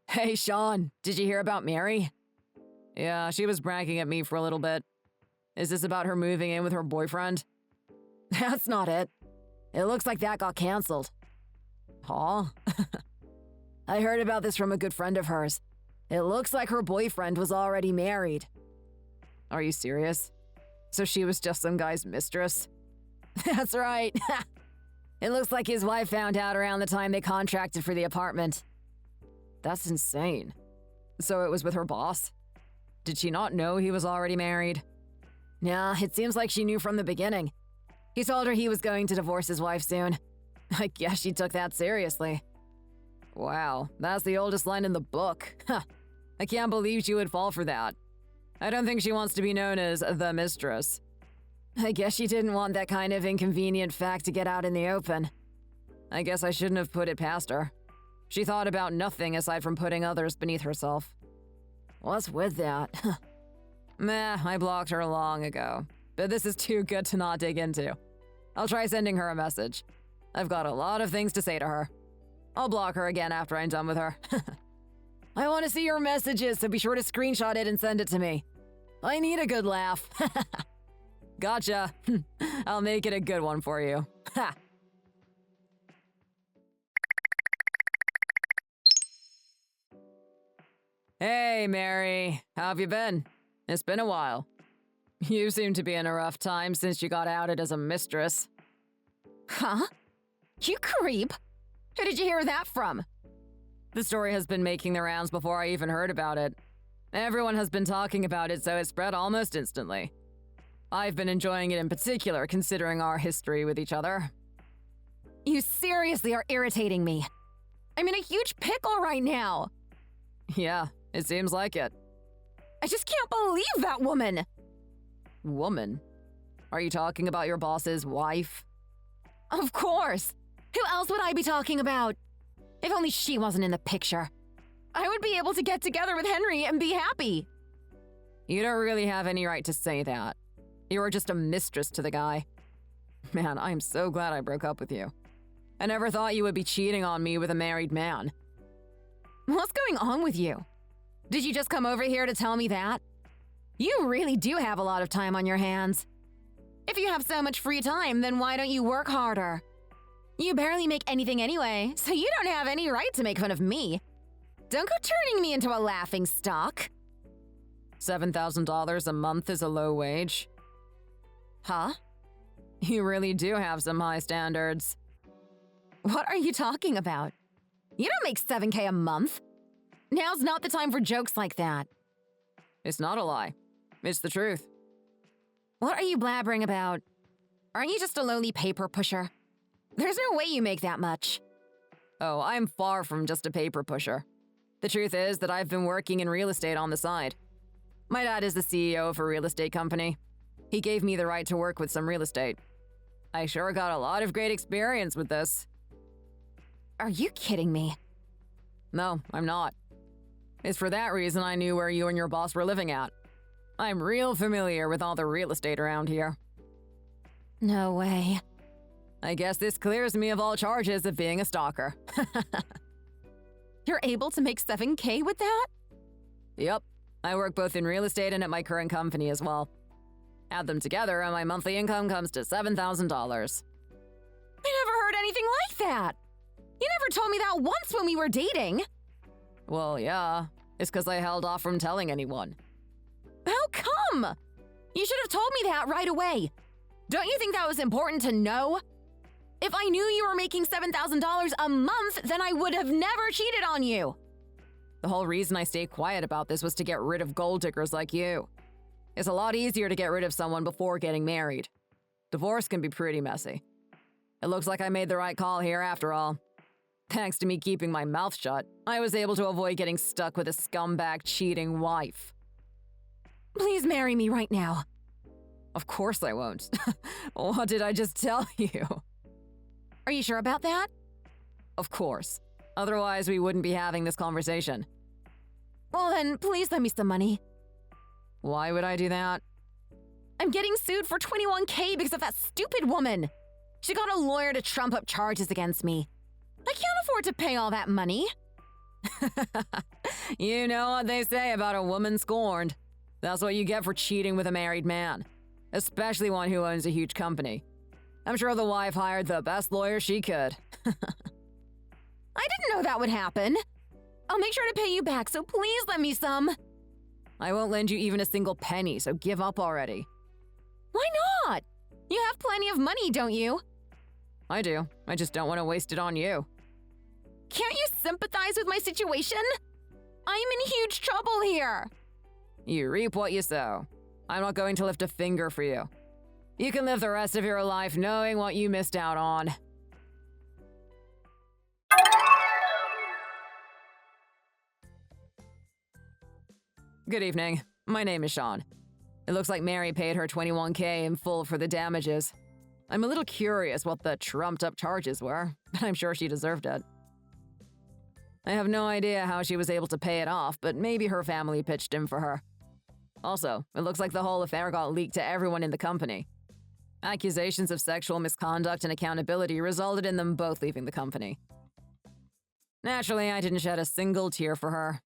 Hey, Sean, did you hear about Mary? Yeah, she was bragging at me for a little bit. Is this about her moving in with her boyfriend? That's not it. It looks like that got canceled. Huh? I heard about this from a good friend of hers. It looks like her boyfriend was already married. Are you serious? So she was just some guy's mistress? That's right. It looks like his wife found out around the time they contracted for the apartment. That's insane. So it was with her boss? Did she not know he was already married? Nah, it seems like she knew from the beginning. He told her he was going to divorce his wife soon. I guess she took that seriously. Wow, that's the oldest line in the book. Huh. I can't believe she would fall for that. I don't think she wants to be known as the mistress. I guess she didn't want that kind of inconvenient fact to get out in the open. I guess I shouldn't have put it past her. She thought about nothing aside from putting others beneath herself. What's with that? Meh, I blocked her long ago. But this is too good to not dig into. I'll try sending her a message. I've got a lot of things to say to her. I'll block her again after I'm done with her. I want to see your messages, so be sure to screenshot it and send it to me. I need a good laugh. Gotcha. I'll make it a good one for you. Ha! Hey, Mary. How have you been? It's been a while. You seem to be in a rough time since you got outed as a mistress. Huh? You creep! Who did you hear that from? The story has been making the rounds before I even heard about it. Everyone has been talking about it, so it spread almost instantly. I've been enjoying it in particular, considering our history with each other. You seriously are irritating me. I'm in a huge pickle right now. Yeah, it seems like it. I just can't believe that woman! Woman? Are you talking about your boss's wife? Of course! Who else would I be talking about? If only she wasn't in the picture. I would be able to get together with Henry and be happy. You don't really have any right to say that. You are just a mistress to the guy. Man, I'm so glad I broke up with you. I never thought you would be cheating on me with a married man. What's going on with you? Did you just come over here to tell me that? You really do have a lot of time on your hands. If you have so much free time, then why don't you work harder? You barely make anything anyway, so you don't have any right to make fun of me. Don't go turning me into a laughing stock. $7,000 a month is a low wage. Huh? You really do have some high standards. What are you talking about? You don't make $7K a month. Now's not the time for jokes like that. It's not a lie. It's the truth. What are you blabbering about? Aren't you just a lowly paper pusher? There's no way you make that much. Oh, I'm far from just a paper pusher. The truth is that I've been working in real estate on the side. My dad is the CEO of a real estate company. He gave me the right to work with some real estate. I sure got a lot of great experience with this. Are you kidding me? No, I'm not. It's for that reason I knew where you and your boss were living at. I'm real familiar with all the real estate around here. No way. I guess this clears me of all charges of being a stalker. You're able to make $7K with that? Yep. I work both in real estate and at my current company as well. Add them together and my monthly income comes to $7,000. I never heard anything like that. You never told me that once when we were dating. Well, yeah. It's because I held off from telling anyone. How come? You should have told me that right away. Don't you think that was important to know? If I knew you were making $7,000 a month, then I would have never cheated on you. The whole reason I stayed quiet about this was to get rid of gold diggers like you. It's a lot easier to get rid of someone before getting married. Divorce can be pretty messy. It looks like I made the right call here after all. Thanks to me keeping my mouth shut, I was able to avoid getting stuck with a scumbag cheating wife. Please marry me right now. Of course I won't. What did I just tell you? Are you sure about that? Of course. Otherwise, we wouldn't be having this conversation. Well then, please lend me some money. Why would I do that? I'm getting sued for $21K because of that stupid woman. She got a lawyer to trump up charges against me. I can't afford to pay all that money. You know what they say about a woman scorned. That's what you get for cheating with a married man. Especially one who owns a huge company. I'm sure the wife hired the best lawyer she could. I didn't know that would happen. I'll make sure to pay you back, so please lend me some. I won't lend you even a single penny, so give up already. Why not? You have plenty of money, don't you? I do. I just don't want to waste it on you. Can't you sympathize with my situation? I'm in huge trouble here. You reap what you sow. I'm not going to lift a finger for you. You can live the rest of your life knowing what you missed out on. Good evening. My name is Sean. It looks like Mary paid her $21K in full for the damages. I'm a little curious what the trumped-up charges were, but I'm sure she deserved it. I have no idea how she was able to pay it off, but maybe her family pitched in for her. Also, it looks like the whole affair got leaked to everyone in the company. Accusations of sexual misconduct and accountability resulted in them both leaving the company. Naturally, I didn't shed a single tear for her.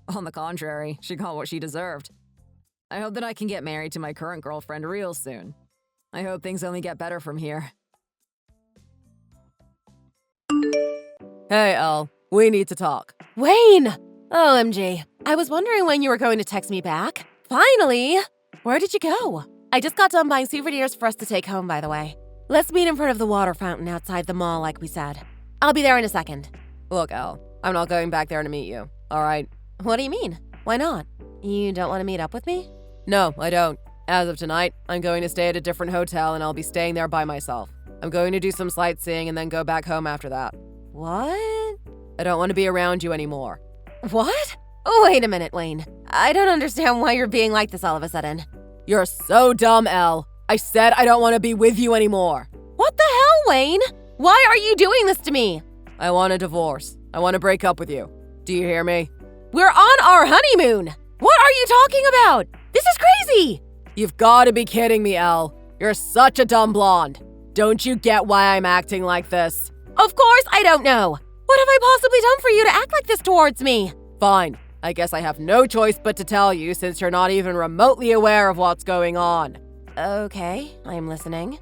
On the contrary, she got what she deserved. I hope that I can get married to my current girlfriend real soon. I hope things only get better from here. Hey, Elle. We need to talk. Wayne! OMG. I was wondering when you were going to text me back. Finally! Where did you go? I just got done buying souvenirs for us to take home, by the way. Let's meet in front of the water fountain outside the mall like we said. I'll be there in a second. Look, Elle, I'm not going back there to meet you, alright? What do you mean? Why not? You don't want to meet up with me? No, I don't. As of tonight, I'm going to stay at a different hotel and I'll be staying there by myself. I'm going to do some sightseeing and then go back home after that. What? I don't want to be around you anymore. What? Oh, wait a minute, Wayne. I don't understand why you're being like this all of a sudden. You're so dumb, Elle. I said I don't want to be with you anymore. What the hell, Wayne? Why are you doing this to me? I want a divorce. I want to break up with you. Do you hear me? We're on our honeymoon! What are you talking about? This is crazy! You've got to be kidding me, Elle. You're such a dumb blonde. Don't you get why I'm acting like this? Of course I don't know. What have I possibly done for you to act like this towards me? Fine. I guess I have no choice but to tell you since you're not even remotely aware of what's going on. Okay, I'm listening.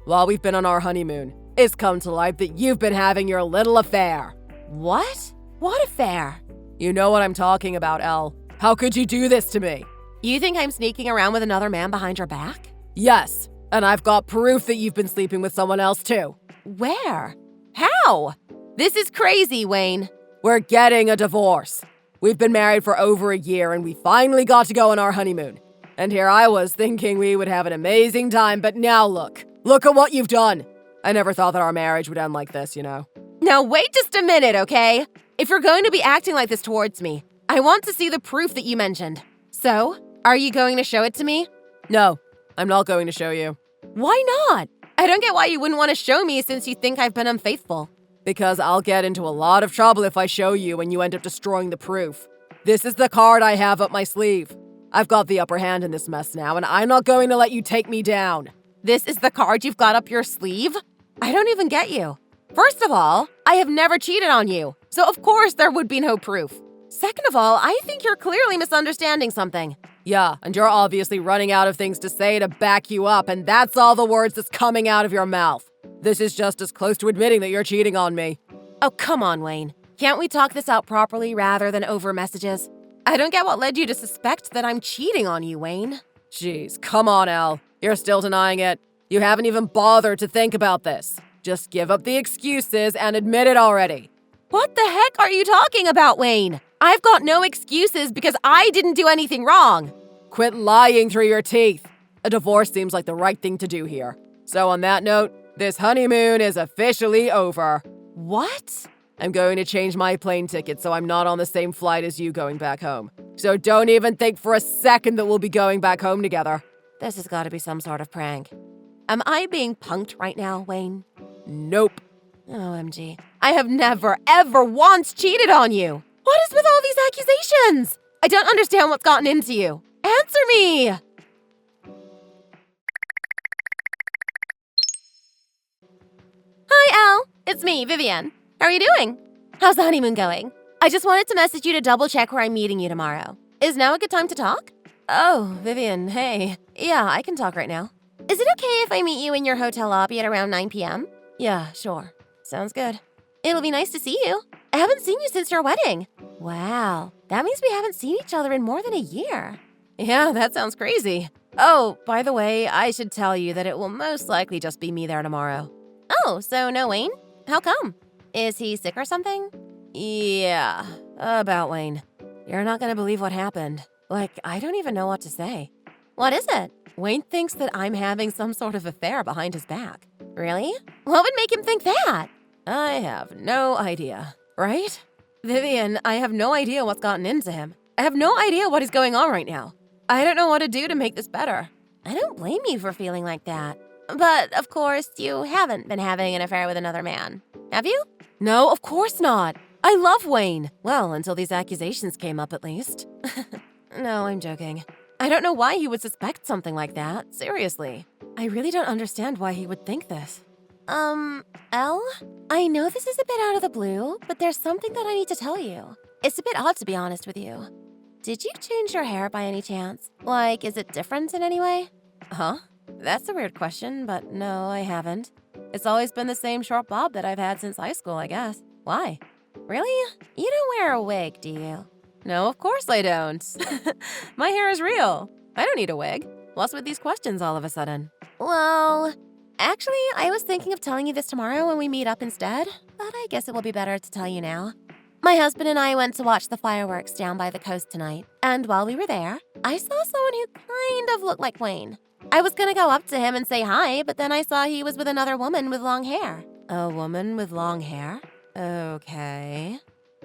While we've been on our honeymoon, it's come to light that you've been having your little affair. What? What affair? You know what I'm talking about, Elle. How could you do this to me? You think I'm sneaking around with another man behind your back? Yes, and I've got proof that you've been sleeping with someone else too. Where? How? This is crazy, Wayne. We're getting a divorce. We've been married for over a year and we finally got to go on our honeymoon. And here I was thinking we would have an amazing time, but now look at what you've done. I never thought that our marriage would end like this, you know. Now wait just a minute, okay? If you're going to be acting like this towards me, I want to see the proof that you mentioned. So, are you going to show it to me? No, I'm not going to show you. Why not? I don't get why you wouldn't want to show me since you think I've been unfaithful. Because I'll get into a lot of trouble if I show you and you end up destroying the proof. This is the card I have up my sleeve. I've got the upper hand in this mess now, and I'm not going to let you take me down. This is the card you've got up your sleeve? I don't even get you. First of all, I have never cheated on you, so of course there would be no proof. Second of all, I think you're clearly misunderstanding something. Yeah, and you're obviously running out of things to say to back you up, and that's all the words that's coming out of your mouth. This is just as close to admitting that you're cheating on me. Oh, come on, Wayne. Can't we talk this out properly rather than over messages? I don't get what led you to suspect that I'm cheating on you, Wayne. Jeez, come on, Elle. You're still denying it. You haven't even bothered to think about this. Just give up the excuses and admit it already. What the heck are you talking about, Wayne? I've got no excuses because I didn't do anything wrong. Quit lying through your teeth. A divorce seems like the right thing to do here. So on that note, this honeymoon is officially over. What? I'm going to change my plane ticket so I'm not on the same flight as you going back home. So don't even think for a second that we'll be going back home together. This has got to be some sort of prank. Am I being punked right now, Wayne? Nope. OMG. I have never, ever once cheated on you. What is with all these accusations? I don't understand what's gotten into you. Answer me! Hi, Elle. It's me, Vivian. How are you doing? How's the honeymoon going? I just wanted to message you to double check where I'm meeting you tomorrow. Is now a good time to talk? Oh, Vivian, hey. Yeah, I can talk right now. Is it okay if I meet you in your hotel lobby at around 9 p.m.? Yeah, sure. Sounds good. It'll be nice to see you. I haven't seen you since your wedding. Wow, that means we haven't seen each other in more than a year. Yeah, that sounds crazy. Oh, by the way, I should tell you that it will most likely just be me there tomorrow. Oh, so no Wayne? How come? Is he sick or something? Yeah, about Wayne. You're not gonna believe what happened. I don't even know what to say. What is it? Wayne thinks that I'm having some sort of affair behind his back. Really? What would make him think that? I have no idea. Right? Vivian, I have no idea what's gotten into him. I have no idea what is going on right now. I don't know what to do to make this better. I don't blame you for feeling like that. But, of course, you haven't been having an affair with another man, have you? No, of course not. I love Wayne. Well, until these accusations came up, at least. No, I'm joking. I don't know why he would suspect something like that, seriously. I really don't understand why he would think this. Elle? I know this is a bit out of the blue, but there's something that I need to tell you. It's a bit odd, to be honest with you. Did you change your hair by any chance? Is it different in any way? Huh? That's a weird question, but no, I haven't. It's always been the same short bob that I've had since high school, I guess. Why? Really? You don't wear a wig, do you? No, of course I don't. My hair is real. I don't need a wig. What's with these questions all of a sudden? Well, actually, I was thinking of telling you this tomorrow when we meet up instead, but I guess it will be better to tell you now. My husband and I went to watch the fireworks down by the coast tonight, and while we were there, I saw someone who kind of looked like Wayne. I was gonna go up to him and say hi, but then I saw he was with another woman with long hair. A woman with long hair? Okay.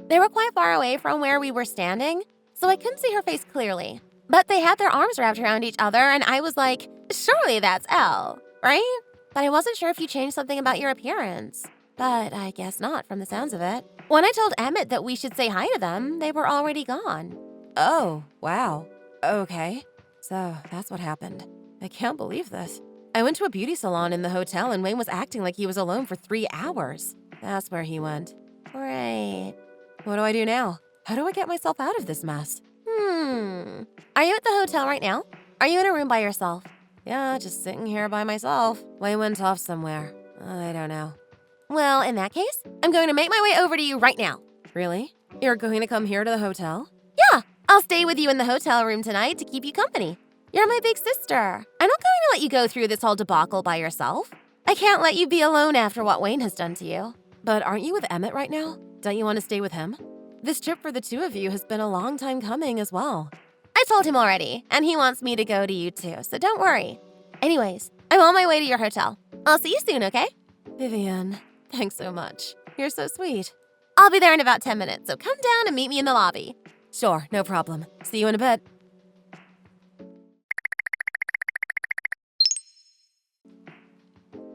They were quite far away from where we were standing, so I couldn't see her face clearly. But they had their arms wrapped around each other, and I was like, surely that's Elle, right? But I wasn't sure if you changed something about your appearance. But I guess not from the sounds of it. When I told Emmett that we should say hi to them, they were already gone. Oh, wow. Okay. So that's what happened. I can't believe this. I went to a beauty salon in the hotel and Wayne was acting like he was alone for 3 hours. That's where he went. Great. What do I do now? How do I get myself out of this mess? Are you at the hotel right now? Are you in a room by yourself? Yeah, just sitting here by myself. Wayne went off somewhere. I don't know. Well, in that case, I'm going to make my way over to you right now. Really? You're going to come here to the hotel? Yeah, I'll stay with you in the hotel room tonight to keep you company. You're my big sister. I'm not going to let you go through this whole debacle by yourself. I can't let you be alone after what Wayne has done to you. But aren't you with Emmett right now? Don't you want to stay with him? This trip for the two of you has been a long time coming as well. I told him already, and he wants me to go to you too, so don't worry. Anyways, I'm on my way to your hotel. I'll see you soon, okay? Vivian, thanks so much. You're so sweet. I'll be there in about 10 minutes, so come down and meet me in the lobby. Sure, no problem. See you in a bit.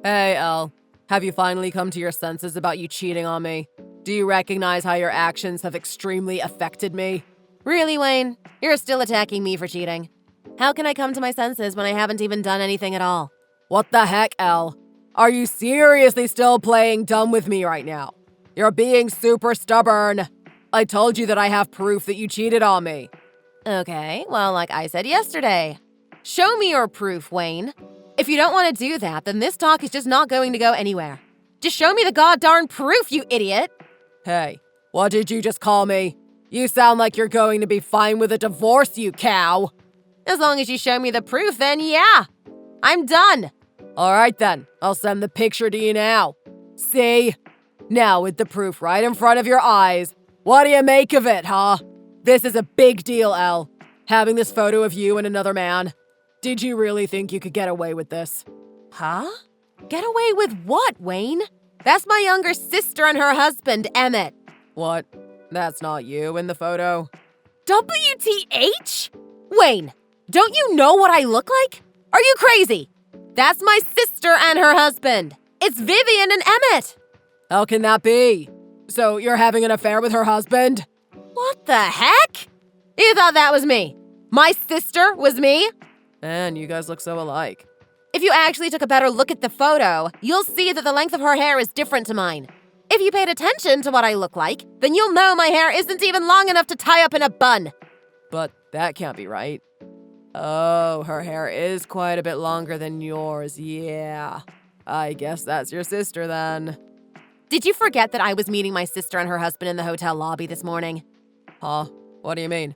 Hey, Elle. Have you finally come to your senses about you cheating on me? Do you recognize how your actions have extremely affected me? Really, Wayne? You're still attacking me for cheating. How can I come to my senses when I haven't even done anything at all? What the heck, Elle? Are you seriously still playing dumb with me right now? You're being super stubborn. I told you that I have proof that you cheated on me. Okay, well, like I said yesterday. Show me your proof, Wayne. If you don't want to do that, then this talk is just not going to go anywhere. Just show me the goddarn proof, you idiot! Hey, what did you just call me? You sound like you're going to be fine with a divorce, you cow. As long as you show me the proof, then yeah. I'm done. All right then, I'll send the picture to you now. See? Now with the proof right in front of your eyes. What do you make of it, huh? This is a big deal, Elle. Having this photo of you and another man. Did you really think you could get away with this? Huh? Get away with what, Wayne? That's my younger sister and her husband, Emmett. What? That's not you in the photo? WTH? Wayne, don't you know what I look like? Are you crazy? That's my sister and her husband. It's Vivian and Emmett. How can that be? So you're having an affair with her husband? What the heck? You thought that was me? My sister was me? And you guys look so alike. If you actually took a better look at the photo, you'll see that the length of her hair is different to mine. If you paid attention to what I look like, then you'll know my hair isn't even long enough to tie up in a bun. But that can't be right. Oh, her hair is quite a bit longer than yours, yeah. I guess that's your sister then. Did you forget that I was meeting my sister and her husband in the hotel lobby this morning? Huh? What do you mean?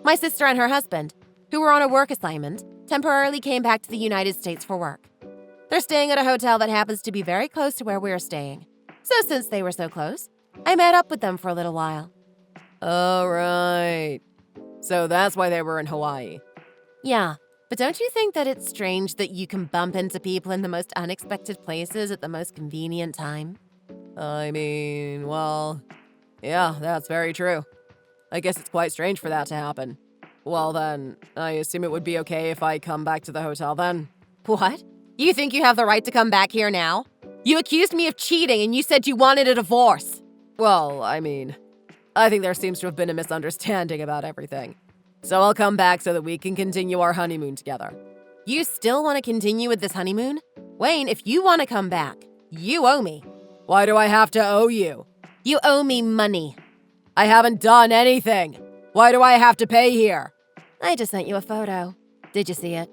My sister and her husband, who were on a work assignment, temporarily came back to the United States for work. They're staying at a hotel that happens to be very close to where we're staying. So since they were so close, I met up with them for a little while. All right. So that's why they were in Hawaii. Yeah, but don't you think that it's strange that you can bump into people in the most unexpected places at the most convenient time? I mean, well, yeah, that's very true. I guess it's quite strange for that to happen. Well then, I assume it would be okay if I come back to the hotel then. What? You think you have the right to come back here now? You accused me of cheating and you said you wanted a divorce. Well, I mean, I think there seems to have been a misunderstanding about everything. So I'll come back so that we can continue our honeymoon together. You still want to continue with this honeymoon? Wayne, if you want to come back, you owe me. Why do I have to owe you? You owe me money. I haven't done anything. Why do I have to pay here? I just sent you a photo. Did you see it?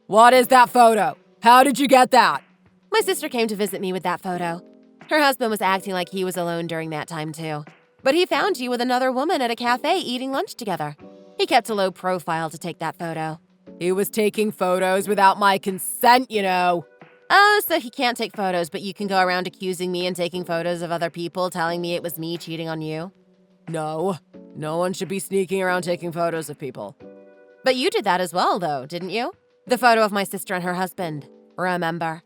What is that photo? How did you get that? My sister came to visit me with that photo. Her husband was acting like he was alone during that time too. But he found you with another woman at a cafe eating lunch together. He kept a low profile to take that photo. He was taking photos without my consent, you know. Oh, so he can't take photos, but you can go around accusing me and taking photos of other people, telling me it was me cheating on you? No. No one should be sneaking around taking photos of people. But you did that as well, though, didn't you? The photo of my sister and her husband. Remember?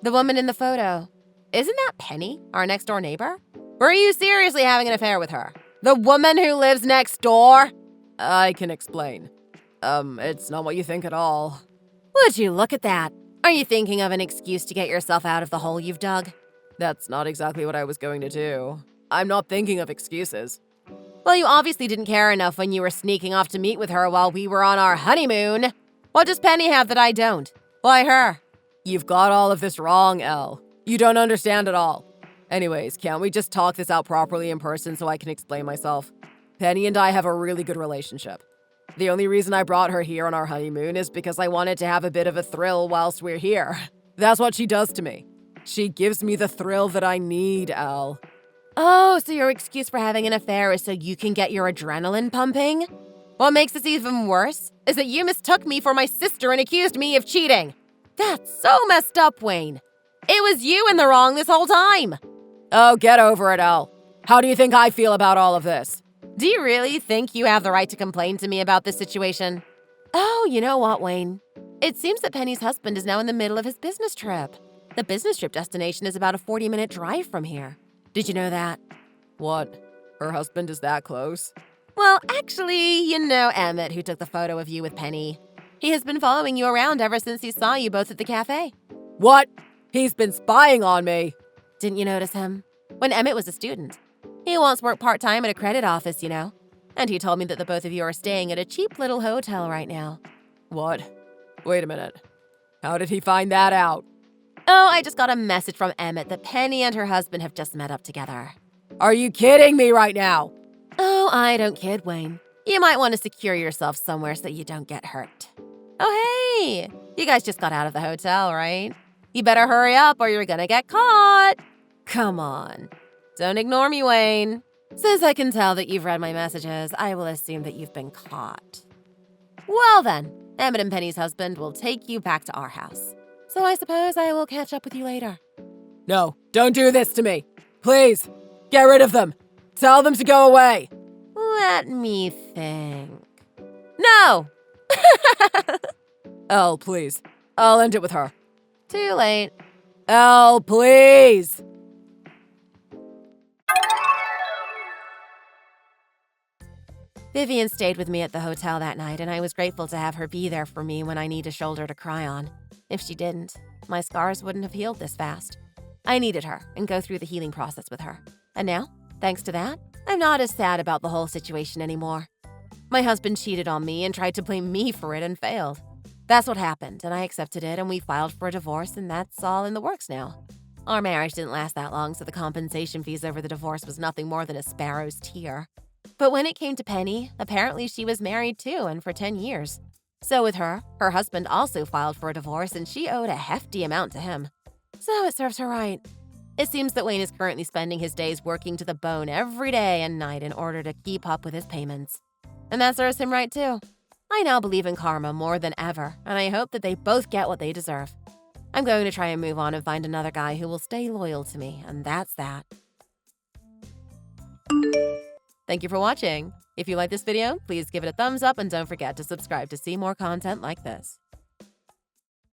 The woman in the photo. Isn't that Penny, our next-door neighbor? Were you seriously having an affair with her? The woman who lives next door? I can explain. It's not what you think at all. Would you look at that? Are you thinking of an excuse to get yourself out of the hole you've dug? That's not exactly what I was going to do. I'm not thinking of excuses. Well, you obviously didn't care enough when you were sneaking off to meet with her while we were on our honeymoon. What does Penny have that I don't? Why her? You've got all of this wrong, Elle. You don't understand at all. Anyways, can't we just talk this out properly in person so I can explain myself? Penny and I have a really good relationship. The only reason I brought her here on our honeymoon is because I wanted to have a bit of a thrill whilst we're here. That's what she does to me. She gives me the thrill that I need, Elle. Oh, so your excuse for having an affair is so you can get your adrenaline pumping? What makes this even worse is that you mistook me for my sister and accused me of cheating. That's so messed up, Wayne. It was you in the wrong this whole time. Oh, get over it, Elle. How do you think I feel about all of this? Do you really think you have the right to complain to me about this situation? Oh, you know what, Wayne? It seems that Penny's husband is now in the middle of his business trip. The business trip destination is about a 40-minute drive from here. Did you know that? What? Her husband is that close? Well, actually, you know Emmett, who took the photo of you with Penny. He has been following you around ever since he saw you both at the cafe. What? He's been spying on me. Didn't you notice him? When Emmett was a student. He once worked part-time at a credit office, you know. And he told me that the both of you are staying at a cheap little hotel right now. What? Wait a minute. How did he find that out? Oh, I just got a message from Emmett that Penny and her husband have just met up together. Are you kidding me right now? Oh, I don't kid, Wayne. You might want to secure yourself somewhere so you don't get hurt. Oh, hey! You guys just got out of the hotel, right? You better hurry up or you're gonna get caught. Come on. Don't ignore me, Wayne. Since I can tell that you've read my messages, I will assume that you've been caught. Well then, Emmett and Penny's husband will take you back to our house. So I suppose I will catch up with you later. No, don't do this to me. Please, get rid of them. Tell them to go away. Let me think. No! Elle, please. I'll end it with her. Too late. Elle, please. Vivian stayed with me at the hotel that night, and I was grateful to have her be there for me when I need a shoulder to cry on. If she didn't, my scars wouldn't have healed this fast. I needed her and go through the healing process with her. And now, thanks to that, I'm not as sad about the whole situation anymore. My husband cheated on me and tried to blame me for it and failed. That's what happened, and I accepted it, and we filed for a divorce, and that's all in the works now. Our marriage didn't last that long, so the compensation fees over the divorce was nothing more than a sparrow's tear. But when it came to Penny, apparently she was married too, and for 10 years. So with her husband also filed for a divorce, and she owed a hefty amount to him. So it serves her right. It seems that Wayne is currently spending his days working to the bone every day and night in order to keep up with his payments. And that serves him right too. I now believe in karma more than ever, and I hope that they both get what they deserve. I'm going to try and move on and find another guy who will stay loyal to me, and that's that. Thank you for watching. If you like this video, please give it a thumbs up and don't forget to subscribe to see more content like this.